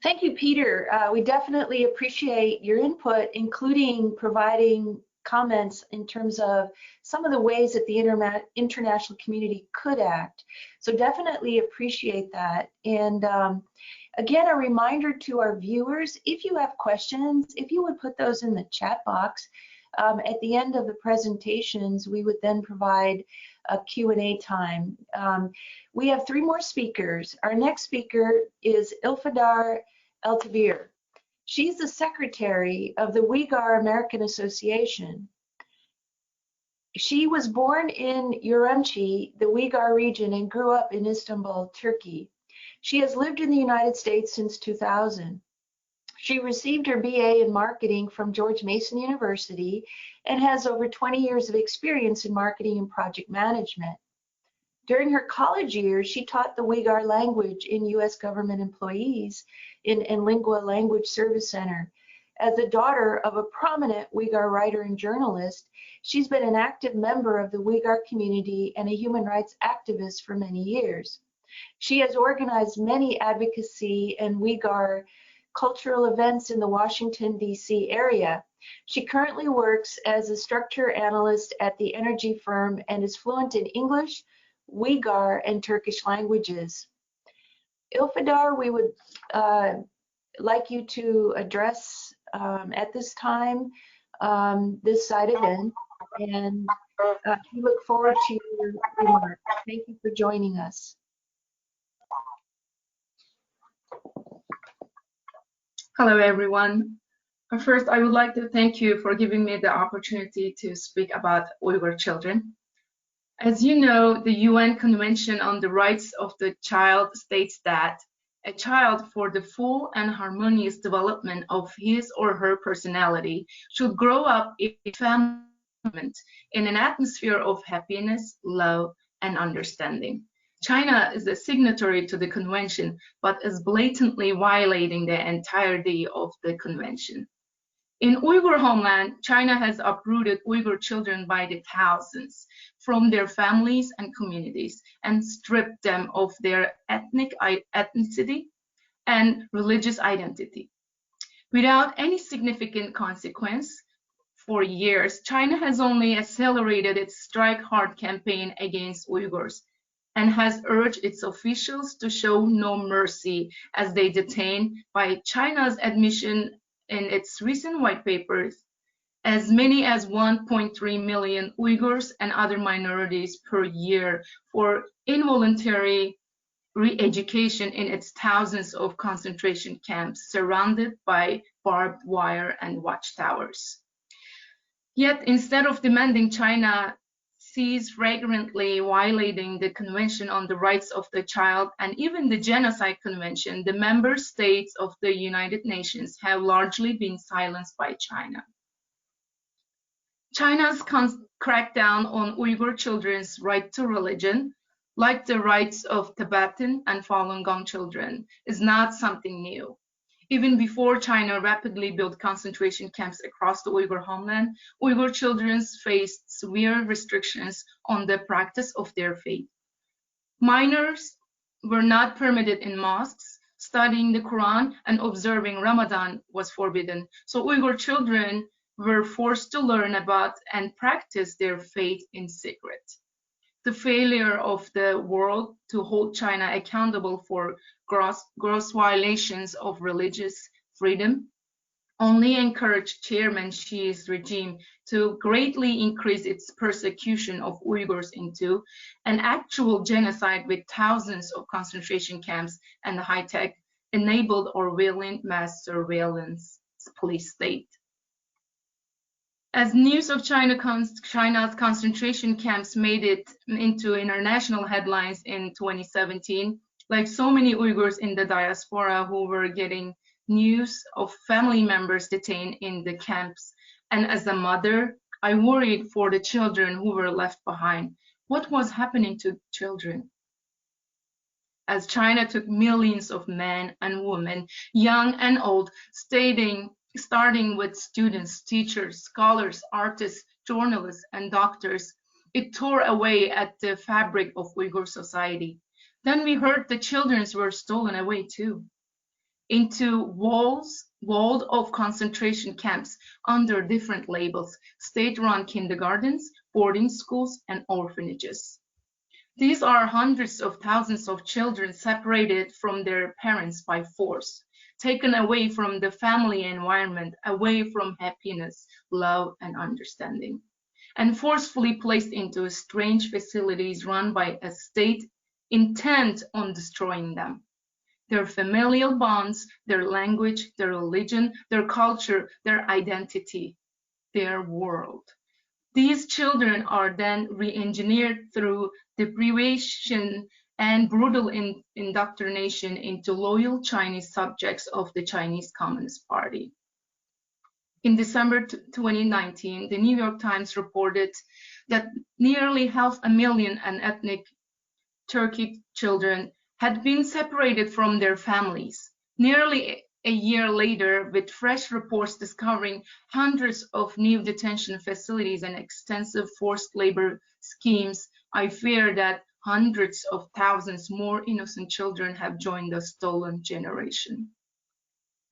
Thank you, Peter. We definitely appreciate your input, including providing comments in terms of some of the ways that the international community could act. So definitely appreciate that. And again, a reminder to our viewers, if you have questions, if you would put those in the chat box, at the end of the presentations, we would then provide a Q&A time. We have 3 more speakers. Our next speaker is Ilfidar Eltebir. She's the secretary of the Uyghur American Association. She was born in Urumqi, the Uyghur region, and grew up in Istanbul, Turkey. She has lived in the United States since 2000. She received her BA in marketing from George Mason University and has over 20 years of experience in marketing and project management. During her college years, she taught the Uyghur language in U.S. government employees in Lingua Language Service Center. As the daughter of a prominent Uyghur writer and journalist, she's been an active member of the Uyghur community and a human rights activist for many years. She has organized many advocacy and Uyghur cultural events in the Washington, D.C. area. She currently works as a structure analyst at the energy firm and is fluent in English, Uyghur, and Turkish languages. Ilfidar, we would like you to address at this time this side event, and we look forward to your remarks. Thank you for joining us. Hello, everyone. First, I would like to thank you for giving me the opportunity to speak about Uyghur children. As you know, the UN Convention on the Rights of the Child states that a child, for the full and harmonious development of his or her personality, should grow up in a family in an atmosphere of happiness, love, and understanding. China is a signatory to the convention, but is blatantly violating the entirety of the convention. In Uyghur homeland, China has uprooted Uyghur children by the thousands from their families and communities and stripped them of their ethnicity and religious identity. Without any significant consequence, for years, China has only accelerated its Strike Hard campaign against Uyghurs and has urged its officials to show no mercy as they detain, by China's admission in its recent white papers, as many as 1.3 million Uyghurs and other minorities per year for involuntary re-education in its thousands of concentration camps surrounded by barbed wire and watchtowers. Yet, instead of demanding China cease flagrantly violating the Convention on the Rights of the Child and even the Genocide Convention, the member states of the United Nations have largely been silenced by China. China's crackdown on Uyghur children's right to religion, like the rights of Tibetan and Falun Gong children, is not something new. Even before China rapidly built concentration camps across the Uyghur homeland, Uyghur children faced severe restrictions on the practice of their faith. Minors were not permitted in mosques, studying the Quran and observing Ramadan was forbidden, so Uyghur children were forced to learn about and practice their faith in secret. The failure of the world to hold China accountable for gross violations of religious freedom only encouraged Chairman Xi's regime to greatly increase its persecution of Uyghurs into an actual genocide with thousands of concentration camps and the high-tech enabled Orwellian mass surveillance police state. As news of China's concentration camps made it into international headlines in 2017, like so many Uyghurs in the diaspora who were getting news of family members detained in the camps, and as a mother, I worried for the children who were left behind. What was happening to children? As China took millions of men and women, young and old, starting with students, teachers, scholars, artists, journalists, and doctors, it tore away at the fabric of Uyghur society. Then we heard the children were stolen away too, into walled off concentration camps under different labels, state-run kindergartens, boarding schools, and orphanages. These are hundreds of thousands of children separated from their parents by force, taken away from the family environment, away from happiness, love, and understanding, and forcefully placed into strange facilities run by a state intent on destroying them. Their familial bonds, their language, their religion, their culture, their identity, their world. These children are then re-engineered through deprivation and brutal indoctrination into loyal Chinese subjects of the Chinese Communist Party. In December 2019, the New York Times reported that nearly 500,000 ethnic Turkic children had been separated from their families. Nearly a year later, with fresh reports discovering hundreds of new detention facilities and extensive forced labor schemes, I fear that hundreds of thousands more innocent children have joined the stolen generation.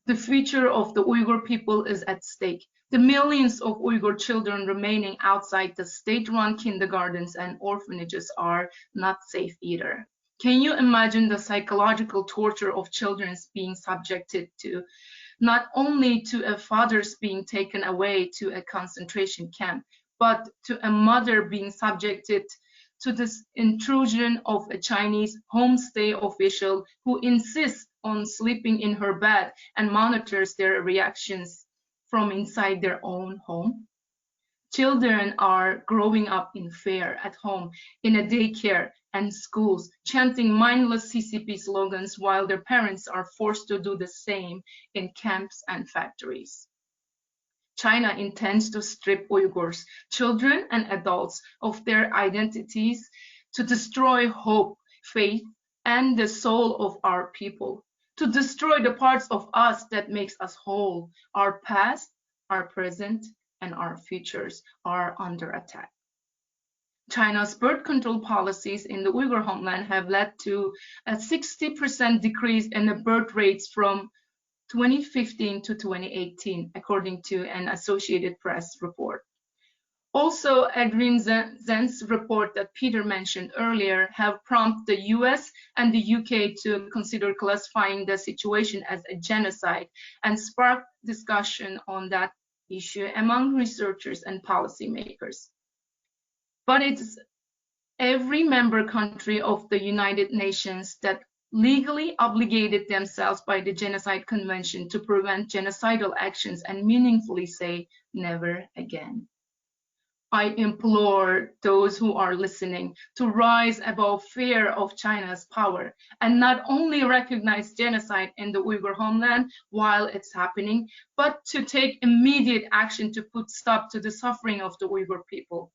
The future of the Uyghur people is at stake. The millions of Uyghur children remaining outside the state-run kindergartens and orphanages are not safe either. Can you imagine the psychological torture of children being subjected to, not only to a father's being taken away to a concentration camp, but to a mother being subjected to this intrusion of a Chinese homestay official who insists on sleeping in her bed and monitors their reactions from inside their own home? Children are growing up in fear at home, in a daycare and schools, chanting mindless CCP slogans while their parents are forced to do the same in camps and factories. China intends to strip Uyghurs, children and adults, of their identities, to destroy hope, faith, and the soul of our people, to destroy the parts of us that makes us whole. Our past, our present, and our futures are under attack. China's birth control policies in the Uyghur homeland have led to a 60% decrease in the birth rates from 2015 to 2018, according to an Associated Press report. Also, Irwin Zen's report that Peter mentioned earlier have prompted the US and the UK to consider classifying the situation as a genocide and sparked discussion on that issue among researchers and policymakers. But it's every member country of the United Nations that legally obligated themselves by the Genocide Convention to prevent genocidal actions and meaningfully say never again. I implore those who are listening to rise above fear of China's power and not only recognize genocide in the Uyghur homeland while it's happening, but to take immediate action to put stop to the suffering of the Uyghur people.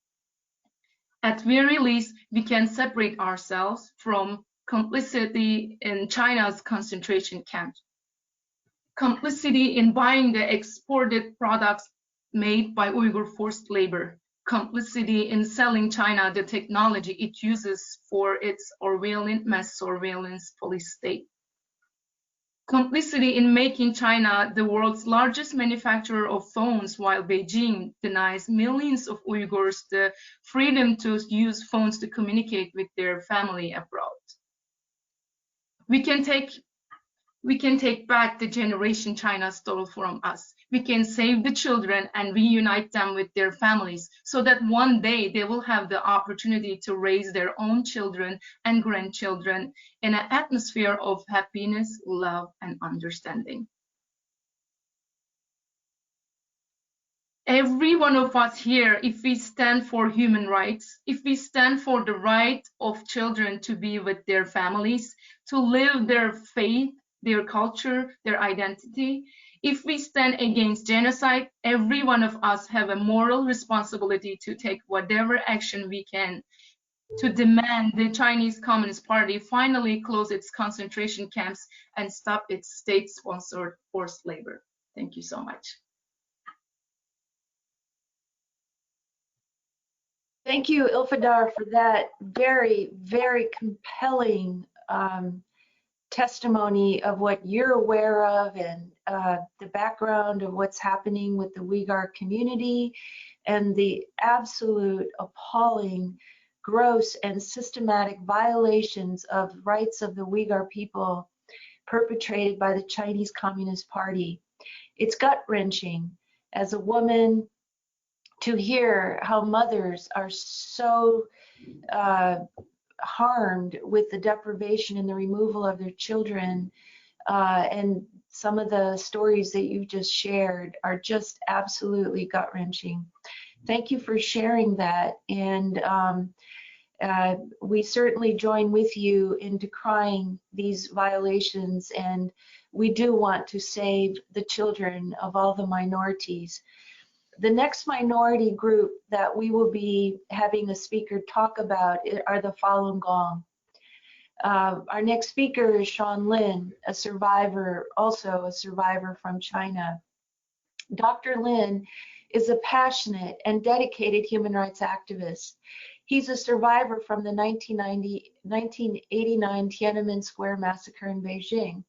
At very least, we can separate ourselves from complicity in China's concentration camps, complicity in buying the exported products made by Uyghur forced labor, complicity in selling China the technology it uses for its Orwellian mass surveillance police state, complicity in making China the world's largest manufacturer of phones while Beijing denies millions of Uyghurs the freedom to use phones to communicate with their family abroad. We can take back the generation China stole from us. We can save the children and reunite them with their families so that one day they will have the opportunity to raise their own children and grandchildren in an atmosphere of happiness, love, and understanding. Every one of us here, if we stand for human rights, if we stand for the right of children to be with their families, to live their faith, their culture, their identity, if we stand against genocide, every one of us have a moral responsibility to take whatever action we can to demand the Chinese Communist Party finally close its concentration camps and stop its state-sponsored forced labor. Thank you so much. Thank you, Ilfidar, for that very, very compelling testimony of what you're aware of and the background of what's happening with the Uyghur community and the absolute appalling, gross, and systematic violations of rights of the Uyghur people perpetrated by the Chinese Communist Party. It's gut-wrenching as a woman to hear how mothers are so harmed with the deprivation and the removal of their children, and some of the stories that you just shared are just absolutely gut-wrenching. Thank you for sharing that, and we certainly join with you in decrying these violations, and we do want to save the children of all the minorities. The next minority group that we will be having a speaker talk about are the Falun Gong. Our next speaker is Sean Lin, a survivor, also a survivor from China. Dr. Lin is a passionate and dedicated human rights activist. He's a survivor from the 1989 Tiananmen Square massacre in Beijing.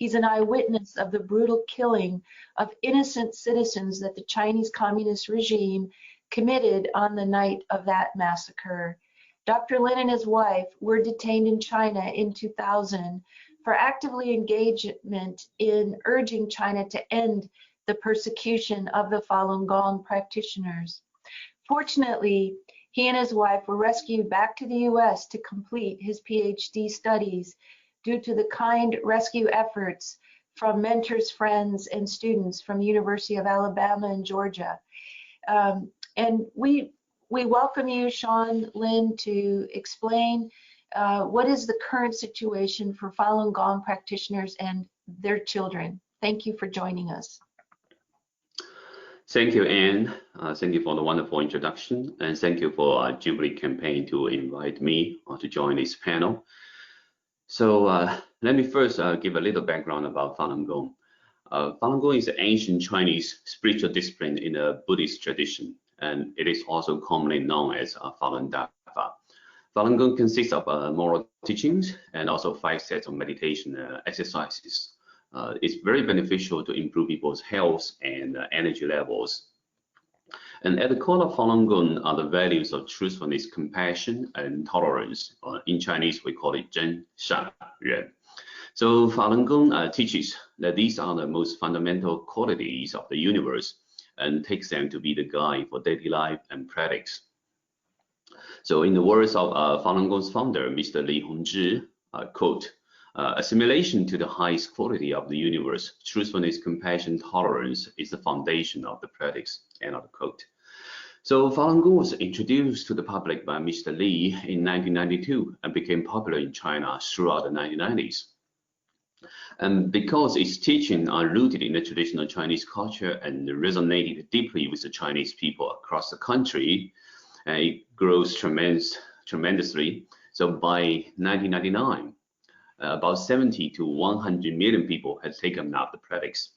He's an eyewitness of the brutal killing of innocent citizens that the Chinese Communist regime committed on the night of that massacre. Dr. Lin and his wife were detained in China in 2000 for actively engagement in urging China to end the persecution of the Falun Gong practitioners. Fortunately, he and his wife were rescued back to the US to complete his PhD studies due to the kind rescue efforts from mentors, friends, and students from the University of Alabama and Georgia. And we welcome you, Sean Lin, to explain what is the current situation for Falun Gong practitioners and their children. Thank you for joining us. Thank you, Anne. Thank you for the wonderful introduction, and thank you for Jubilee campaign to invite me to join this panel. So let me first give a little background about Falun Gong. Falun Gong is an ancient Chinese spiritual discipline in the Buddhist tradition, and it is also commonly known as Falun Dafa. Falun Gong consists of moral teachings and also 5 sets of meditation exercises. It's very beneficial to improve people's health and energy levels. And at the core of Falun Gong are the values of truthfulness, compassion, and tolerance. In Chinese, we call it Zhen, Shan, Yuan. So Falun Gong teaches that these are the most fundamental qualities of the universe and takes them to be the guide for daily life and practice. So in the words of Falun Gong's founder, Mr. Li Hongzhi, quote, assimilation to the highest quality of the universe, truthfulness, compassion, tolerance is the foundation of the practice, end of the quote. So Falun Gong was introduced to the public by Mr. Li in 1992 and became popular in China throughout the 1990s. And because its teachings are rooted in the traditional Chinese culture and resonated deeply with the Chinese people across the country, it grows tremendously. So by 1999, about 70 to 100 million people had taken up the practice.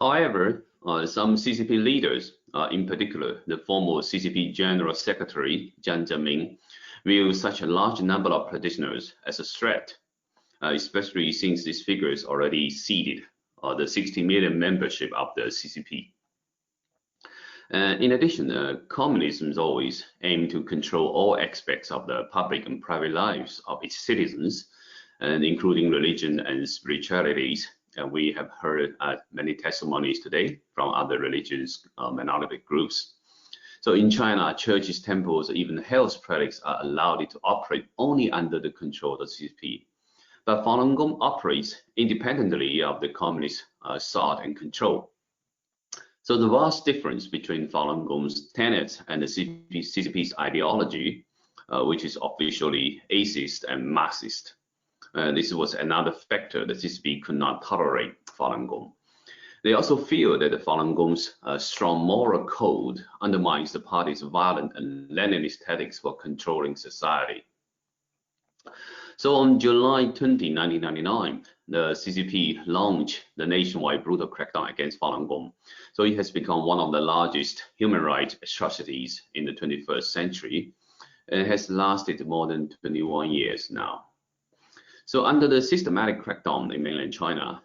However, some CCP leaders, in particular the former CCP General Secretary Jiang Zemin, view such a large number of practitioners as a threat, especially since these figures already exceeded the 60 million membership of the CCP. In addition, communism always aimed to control all aspects of the public and private lives of its citizens, and including religion and spiritualities. And we have heard many testimonies today from other religious minority groups. So in China, churches, temples, even health practices are allowed to operate only under the control of the CCP. But Falun Gong operates independently of the communist thought and control. So the vast difference between Falun Gong's tenets and the CCP's ideology, which is officially atheist and Marxist. This was another factor that CCP could not tolerate Falun Gong. They also feel that the Falun Gong's strong moral code undermines the party's violent and Leninist tactics for controlling society. So on July 20, 1999, the CCP launched the nationwide brutal crackdown against Falun Gong. So it has become one of the largest human rights atrocities in the 21st century, and it has lasted more than 21 years now. So under the systematic crackdown in mainland China,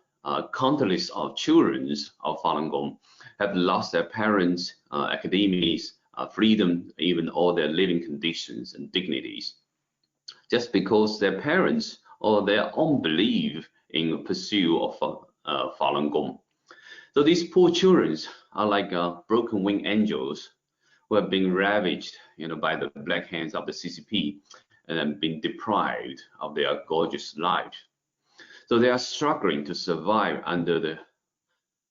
countless of children of Falun Gong have lost their parents, academics, freedom, even all their living conditions and dignities, just because their parents or their own belief in pursuit of Falun Gong. So these poor children are like broken winged angels who have been ravaged, by the black hands of the CCP and have been deprived of their gorgeous life. So they are struggling to survive under the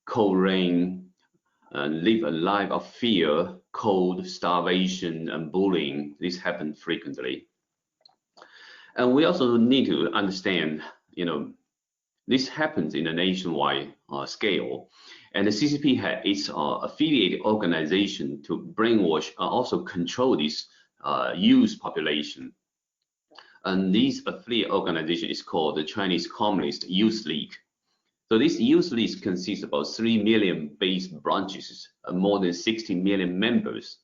cold rain and live a life of fear, cold, starvation, and bullying. This happens frequently. And we also need to understand, this happens in a nationwide scale. And the CCP had its affiliated organization to brainwash, also control this youth population. And this affiliate organization is called the Chinese Communist Youth League. So this youth league consists of about 3 million base branches and more than 60 million members.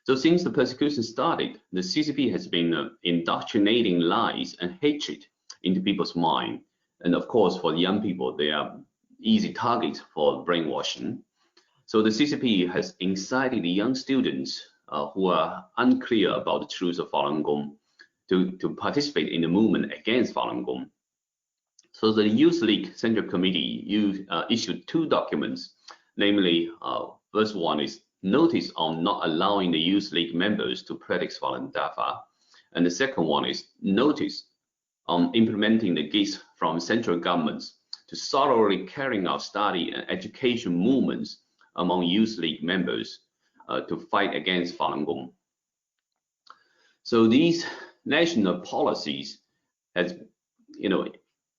So since the persecution started, the CCP has been indoctrinating lies and hatred into people's mind And of course, for the young people, they are easy targets for brainwashing. So the CCP has incited the young students who are unclear about the truth of Falun Gong to participate in the movement against Falun Gong. So the Youth League Central Committee issued 2 documents, namely, first one is notice on not allowing the Youth League members to practice Falun Dafa, and the second one is notice on implementing the gifts from central governments to thoroughly carrying out study and education movements among Youth League members to fight against Falun Gong. So these national policies has,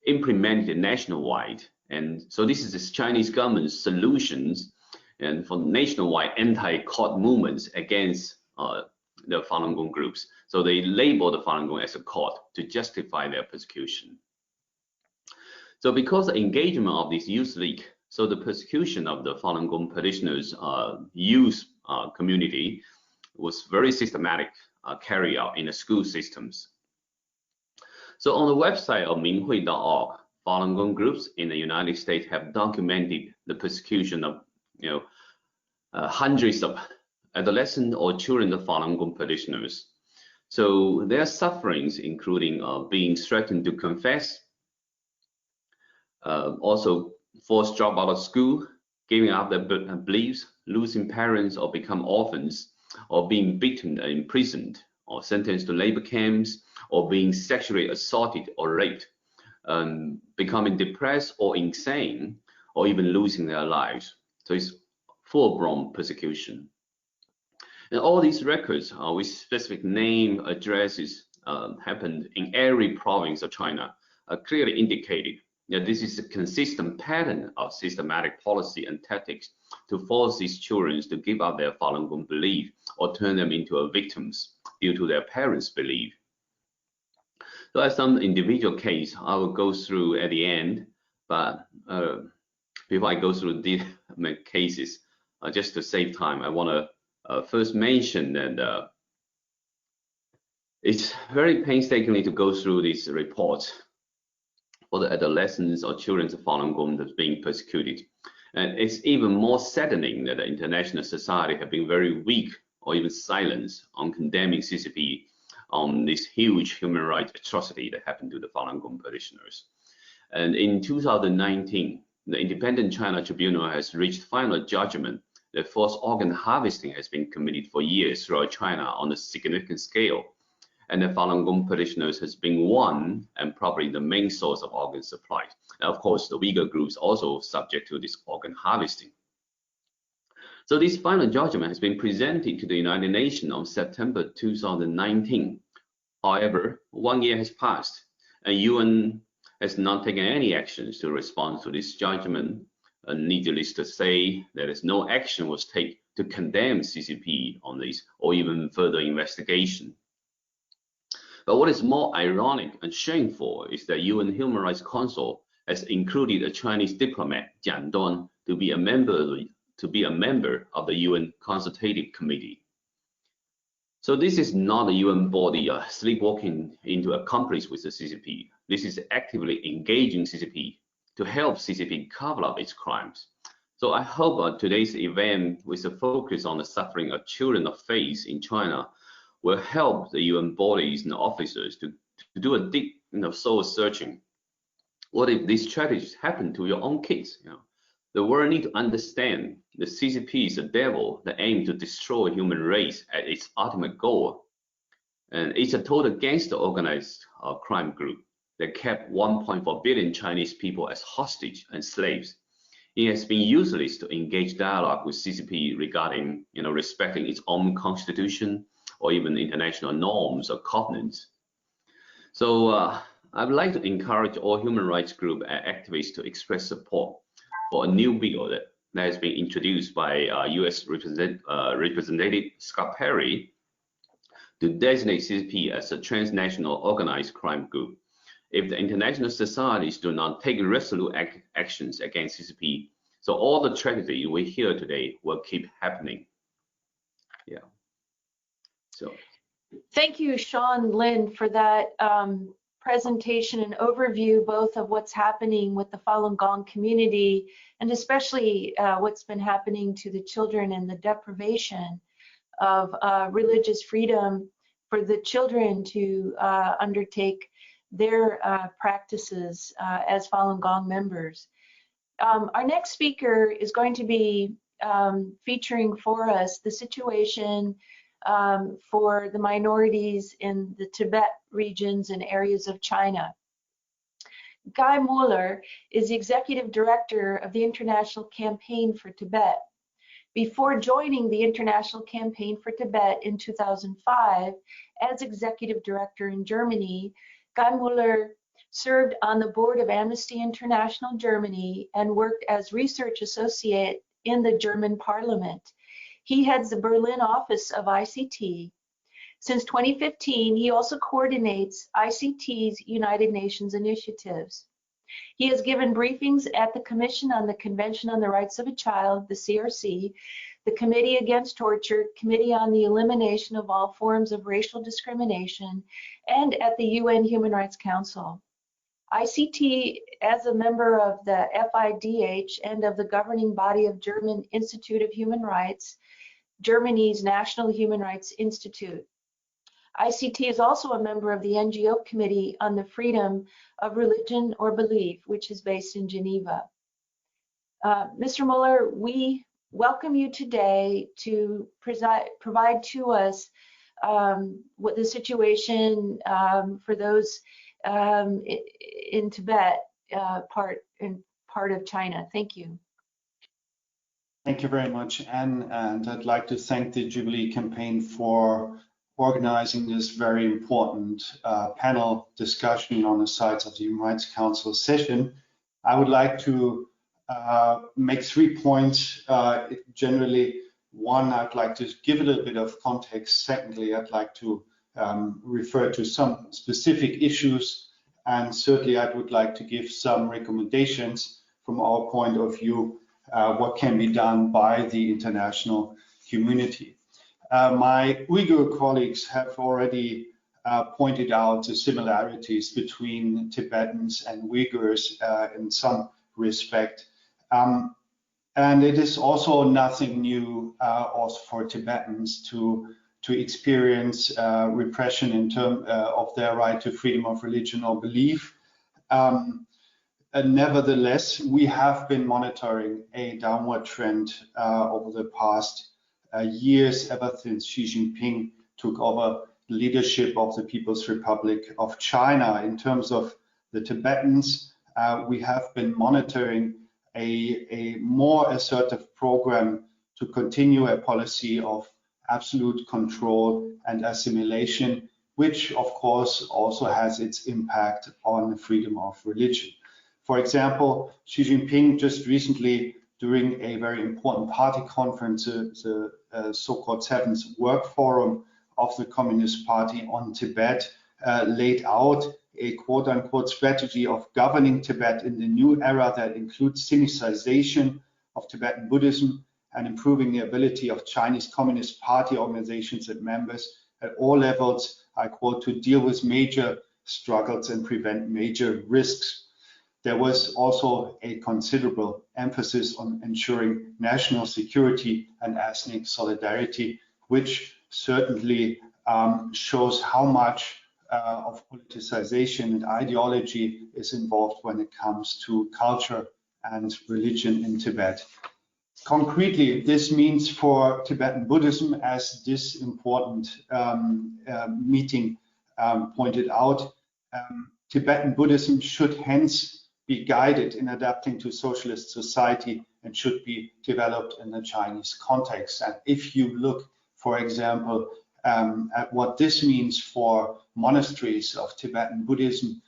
implemented nationwide, and so this is the Chinese government's solutions and for nationwide anti-court movements against the Falun Gong groups. So they label the Falun Gong as a court to justify their persecution. So because the engagement of this youth league, so the persecution of the Falun Gong practitioners' youth community was very systematic, carried out in the school systems. So on the website of Minghui.org, Falun Gong groups in the United States have documented the persecution of hundreds of adolescent or children of Falun Gong practitioners. So their sufferings, including being threatened to confess, also forced drop out of school, giving up their beliefs, losing parents or become orphans, or being beaten and imprisoned, or sentenced to labor camps, or being sexually assaulted or raped, becoming depressed or insane, or even losing their lives. So it's full-blown persecution. And all these records with specific name, addresses happened in every province of China, clearly indicated that this is a consistent pattern of systematic policy and tactics to force these children to give up their Falun Gong belief or turn them into victims due to their parents' belief. So as some individual case, I will go through at the end, but before I go through these cases, just to save time, I want to first mention that it's very painstakingly to go through these reports for the adolescents or children of Falun Gong that's being persecuted. And it's even more saddening that the international society have been very weak or even silent on condemning CCP on this huge human rights atrocity that happened to the Falun Gong practitioners. And in 2019, the Independent China Tribunal has reached final judgment that forced organ harvesting has been committed for years throughout China on a significant scale. And the Falun Gong practitioners has been one and probably the main source of organ supply. And of course, the Uyghur groups also subject to this organ harvesting. So this final judgment has been presented to the United Nations on September 2019. However, 1 year has passed and UN has not taken any actions to respond to this judgment. And needless to say, there is no action was taken to condemn CCP on this or even further investigation. But what is more ironic and shameful is that UN Human Rights Council has included a Chinese diplomat, Jian Duan, to be a member of the UN Consultative Committee. So this is not a UN body sleepwalking into accomplice with the CCP. This is actively engaging CCP to help CCP cover up its crimes. So I hope today's event, with a focus on the suffering of children of faith in China, will help the UN bodies and officers to do a deep soul searching. What if these tragedies happen to your own kids? The world need to understand the CCP is a devil that aims to destroy human race at its ultimate goal. And it's a total gangster organized crime group that kept 1.4 billion Chinese people as hostage and slaves. It has been useless to engage dialogue with CCP regarding respecting its own constitution or even international norms or covenants. So I would like to encourage all human rights groups and activists to express support for a new bill that has been introduced by US Representative Scott Perry to designate CCP as a transnational organized crime group. If the international societies do not take resolute actions against CCP, so all the tragedy we hear today will keep happening. So thank you, Sean Lin, for that presentation and overview both of what's happening with the Falun Gong community and especially what's been happening to the children and the deprivation of religious freedom for the children to undertake their practices as Falun Gong members. Our next speaker is going to be featuring for us the situation for the minorities in the Tibet regions and areas of China. Guy Müller is the executive director of the International Campaign for Tibet. Before joining the International Campaign for Tibet in 2005 as executive director in Germany, Guy Müller served on the board of Amnesty International Germany and worked as research associate in the German parliament. He heads the Berlin office of ICT. Since 2015, he also coordinates ICT's United Nations initiatives. He has given briefings at the Commission on the Convention on the Rights of a Child, the CRC, the Committee Against Torture, Committee on the Elimination of All Forms of Racial Discrimination, and at the UN Human Rights Council. ICT, as a member of the FIDH and of the governing body of German Institute of Human Rights, Germany's National Human Rights Institute. ICT is also a member of the NGO Committee on the Freedom of Religion or Belief, which is based in Geneva. Mr. Müller, we welcome you today to provide to us what the situation for those in Tibet, part of China. Thank you. Thank you very much, Anne, and I'd like to thank the Jubilee Campaign for organizing this very important panel discussion on the sides of the Human Rights Council session. I would like to make 3 points. Generally, one, I'd like to give a little bit of context. Secondly, I'd like to refer to some specific issues. And thirdly, I would like to give some recommendations from our point of view, what can be done by the international community. My Uyghur colleagues have already pointed out the similarities between Tibetans and Uyghurs in some respect. And it is also nothing new also for Tibetans to experience repression in terms of their right to freedom of religion or belief. Nevertheless, we have been monitoring a downward trend over the past years, ever since Xi Jinping took over the leadership of the People's Republic of China. In terms of the Tibetans, we have been monitoring a more assertive program to continue a policy of absolute control and assimilation, which of course also has its impact on freedom of religion. For example, Xi Jinping just recently, during a very important party conference, the so-called 7th Work Forum of the Communist Party on Tibet, laid out a quote-unquote strategy of governing Tibet in the new era that includes Sinicization of Tibetan Buddhism and improving the ability of Chinese Communist Party organizations and members at all levels, I quote, to deal with major struggles and prevent major risks. There was also a considerable emphasis on ensuring national security and ethnic solidarity, which certainly shows how much of politicization and ideology is involved when it comes to culture and religion in Tibet. Concretely, this means for Tibetan Buddhism, as this important meeting pointed out, Tibetan Buddhism should hence be guided in adapting to socialist society and should be developed in the Chinese context. And if you look, for example, at what this means for monasteries of Tibetan Buddhism,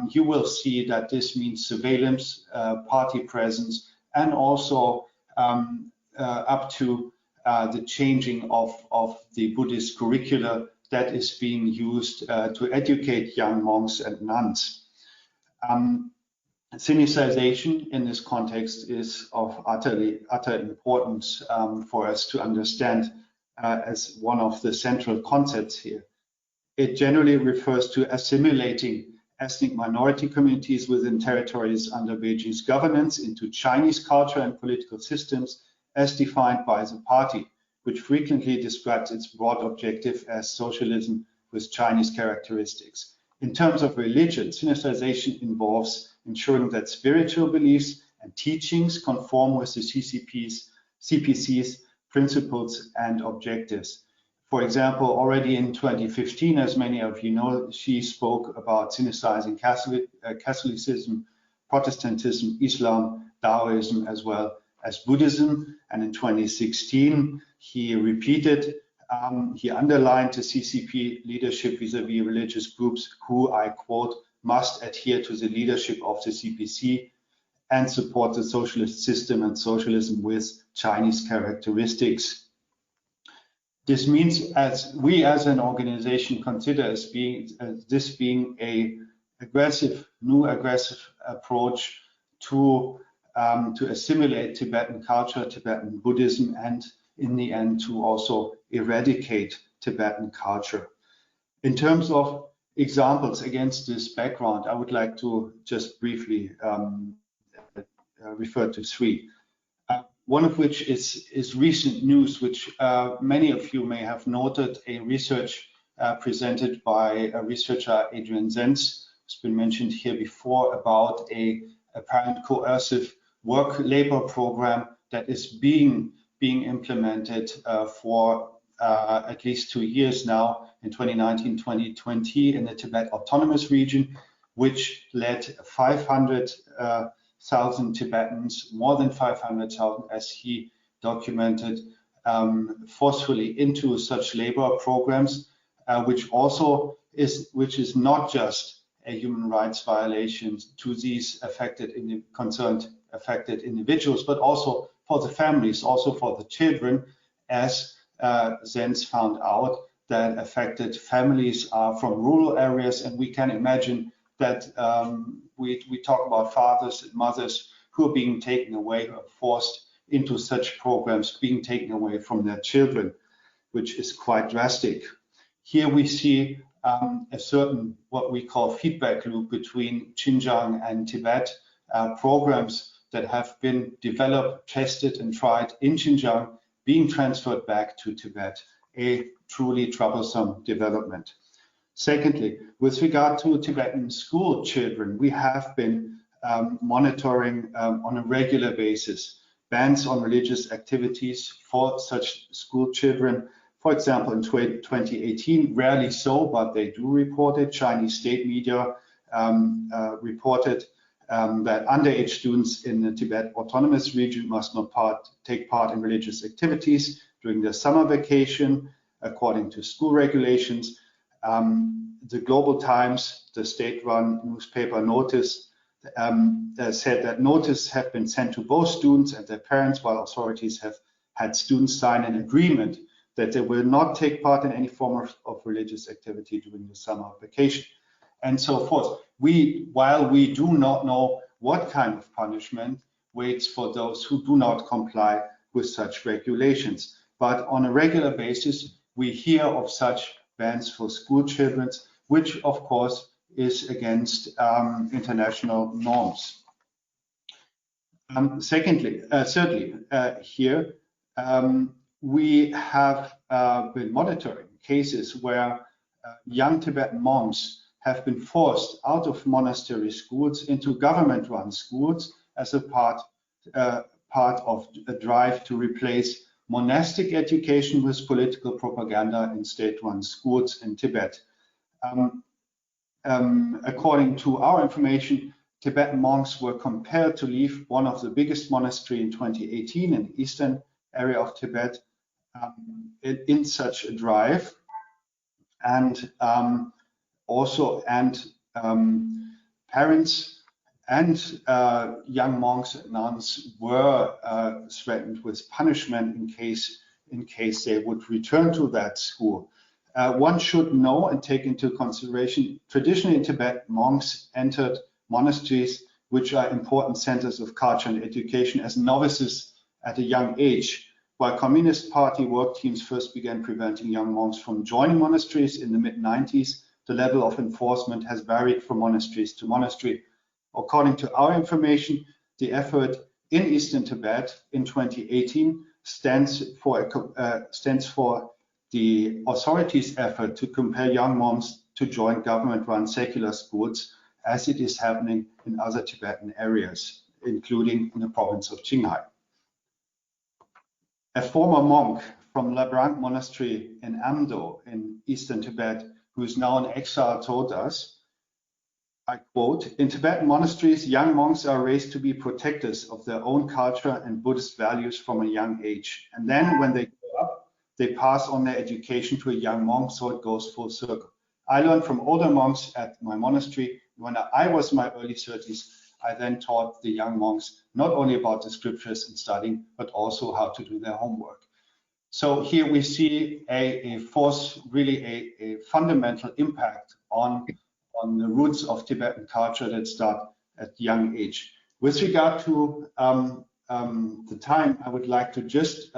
you will see that this means surveillance, party presence, and also up to the changing of the Buddhist curricula that is being used to educate young monks and nuns. Sinicization in this context is of utter importance for us to understand as one of the central concepts here. It generally refers to assimilating ethnic minority communities within territories under Beijing's governance into Chinese culture and political systems as defined by the party, which frequently describes its broad objective as socialism with Chinese characteristics. In terms of religion, Sinicization involves ensuring that spiritual beliefs and teachings conform with the CPC's principles and objectives. For example, already in 2015, as many of you know, she spoke about Sinicizing Catholicism, Protestantism, Islam, Taoism, as well as Buddhism. And in 2016, he repeated, he underlined the CCP leadership vis-à-vis religious groups who, I quote, must adhere to the leadership of the CPC and support the socialist system and socialism with Chinese characteristics. This means, as we as an organization consider this being a new aggressive approach to assimilate Tibetan culture, Tibetan Buddhism, and in the end to also eradicate Tibetan culture. In terms of examples against this background, I would like to just briefly refer to three. One of which is recent news, which many of you may have noted, a research presented by a researcher, Adrian Zenz, who's been mentioned here before, about a apparent coercive work labor program that is being implemented for at least 2 years now, in 2019-2020, in the Tibet Autonomous Region, which led 500,000 Tibetans, more than 500,000 as he documented, forcefully into such labor programs, which is not just a human rights violation to these concerned affected individuals, but also for the families, also for the children, as Zenz found out that affected families are from rural areas, and we can imagine that we talk about fathers and mothers who are being taken away or forced into such programs, being taken away from their children, which is quite drastic. Here we see a certain, what we call, feedback loop between Xinjiang and Tibet, programs that have been developed, tested, and tried in Xinjiang being transferred back to Tibet, a truly troublesome development. Secondly, with regard to Tibetan school children, we have been monitoring on a regular basis bans on religious activities for such school children. For example, in 2018, rarely so, but they do report it. Chinese state media reported that underage students in the Tibet Autonomous Region must not take part in religious activities during their summer vacation, according to school regulations. The Global Times, the state-run newspaper, said that notice have been sent to both students and their parents, while authorities have had students sign an agreement that they will not take part in any form of religious activity during the summer vacation, and so forth. While we do not know what kind of punishment waits for those who do not comply with such regulations, but on a regular basis, we hear of such bans for school children, which of course is against international norms. Thirdly, here we have been monitoring cases where young Tibetan monks have been forced out of monastery schools into government-run schools as a part of a drive to replace monastic education with political propaganda in state-run schools in Tibet. According to our information, Tibetan monks were compelled to leave one of the biggest monasteries in 2018 in the eastern area of Tibet in such a drive, and parents and young monks and nuns were threatened with punishment in case they would return to that school. One should know and take into consideration, traditionally in Tibet, monks entered monasteries, which are important centers of culture and education, as novices at a young age. While Communist Party work teams first began preventing young monks from joining monasteries in the mid-90s, the level of enforcement has varied from monasteries to monastery. According to our information, the effort in Eastern Tibet in 2018 stands for the authorities' effort to compel young monks to join government-run secular schools, as it is happening in other Tibetan areas, including in the province of Qinghai. A former monk from La Branque Monastery in Amdo in Eastern Tibet, who is now in exile, told us, I quote, "In Tibetan monasteries, young monks are raised to be protectors of their own culture and Buddhist values from a young age. And then when they grow up, they pass on their education to a young monk, so it goes full circle. I learned from older monks at my monastery. When I was in my early 30s, I then taught the young monks not only about the scriptures and studying, but also how to do their homework." So here we see a fundamental impact on the roots of Tibetan culture that start at young age. With regard to the time, I would like to just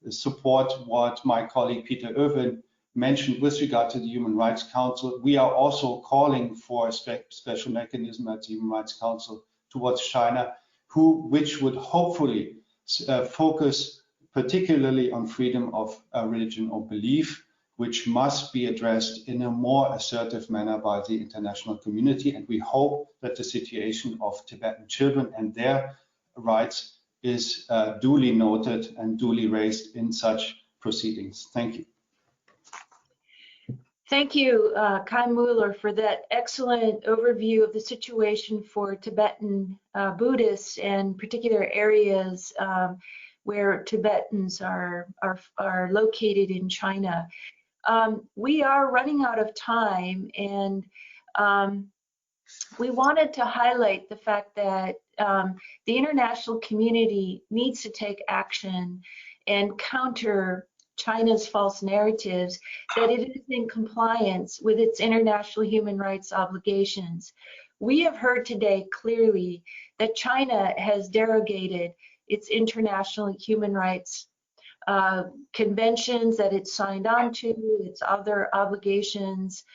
support what my colleague Peter Irwin mentioned with regard to the Human Rights Council. We are also calling for a special mechanism at the Human Rights Council towards China, which would hopefully focus particularly on freedom of religion or belief, which must be addressed in a more assertive manner by the international community. And we hope that the situation of Tibetan children and their rights is duly noted and duly raised in such proceedings. Thank you. Thank you, Kai Müller, for that excellent overview of the situation for Tibetan Buddhists and particular areas where Tibetans are located in China. We are running out of time, and we wanted to highlight the fact that the international community needs to take action and counter China's false narratives that it is in compliance with its international human rights obligations. We have heard today clearly that China has derogated its international human rights conventions that it's signed on to, its other obligations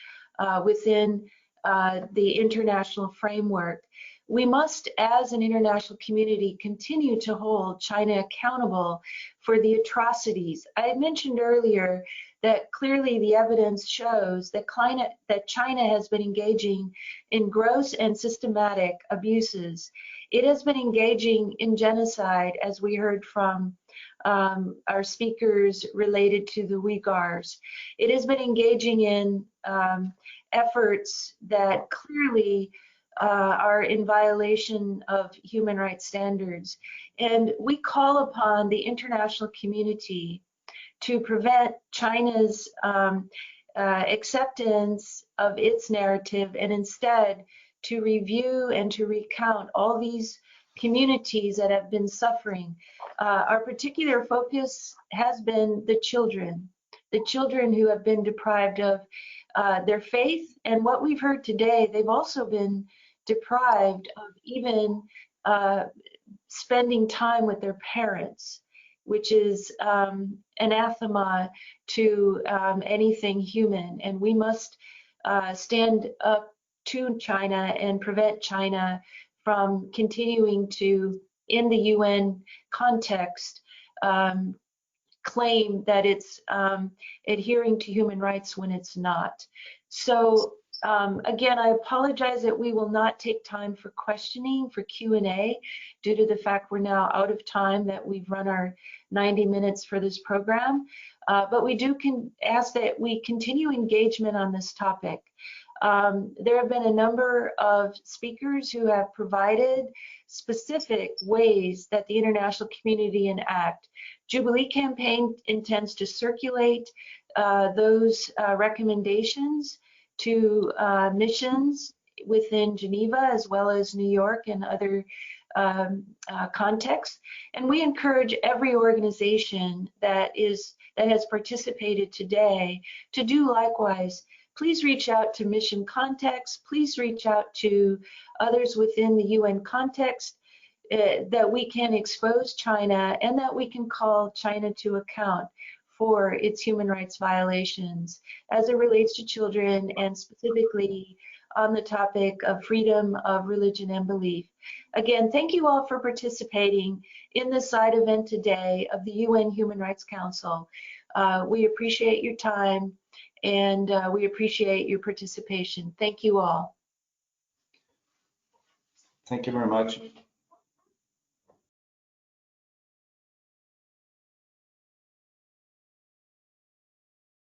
within the international framework. We must, as an international community, continue to hold China accountable for the atrocities. I mentioned earlier that clearly the evidence shows that China has been engaging in gross and systematic abuses. It has been engaging in genocide, as we heard from our speakers related to the Uyghurs. It has been engaging in efforts that clearly are in violation of human rights standards. And we call upon the international community to prevent China's acceptance of its narrative, and instead to review and to recount all these communities that have been suffering. Our particular focus has been the children who have been deprived of their faith. And what we've heard today, they've also been deprived of even spending time with their parents, which is anathema to anything human. And we must stand up to China and prevent China from continuing to, in the UN context, claim that it's adhering to human rights when it's not. So again, I apologize that we will not take time for questioning, for Q&A, due to the fact we're now out of time, that we've run our 90 minutes for this program. But we do ask that we continue engagement on this topic. There have been a number of speakers who have provided specific ways that the international community enact. Jubilee Campaign intends to circulate those recommendations to missions within Geneva, as well as New York and other contexts. And we encourage every organization that has participated today to do likewise. Please reach out to mission contacts. Please reach out to others within the UN context that we can expose China and that we can call China to account for its human rights violations as it relates to children, and specifically on the topic of freedom of religion and belief. Again, thank you all for participating in this side event today of the UN Human Rights Council. We appreciate your time, and we appreciate your participation. Thank you all. Thank you very much.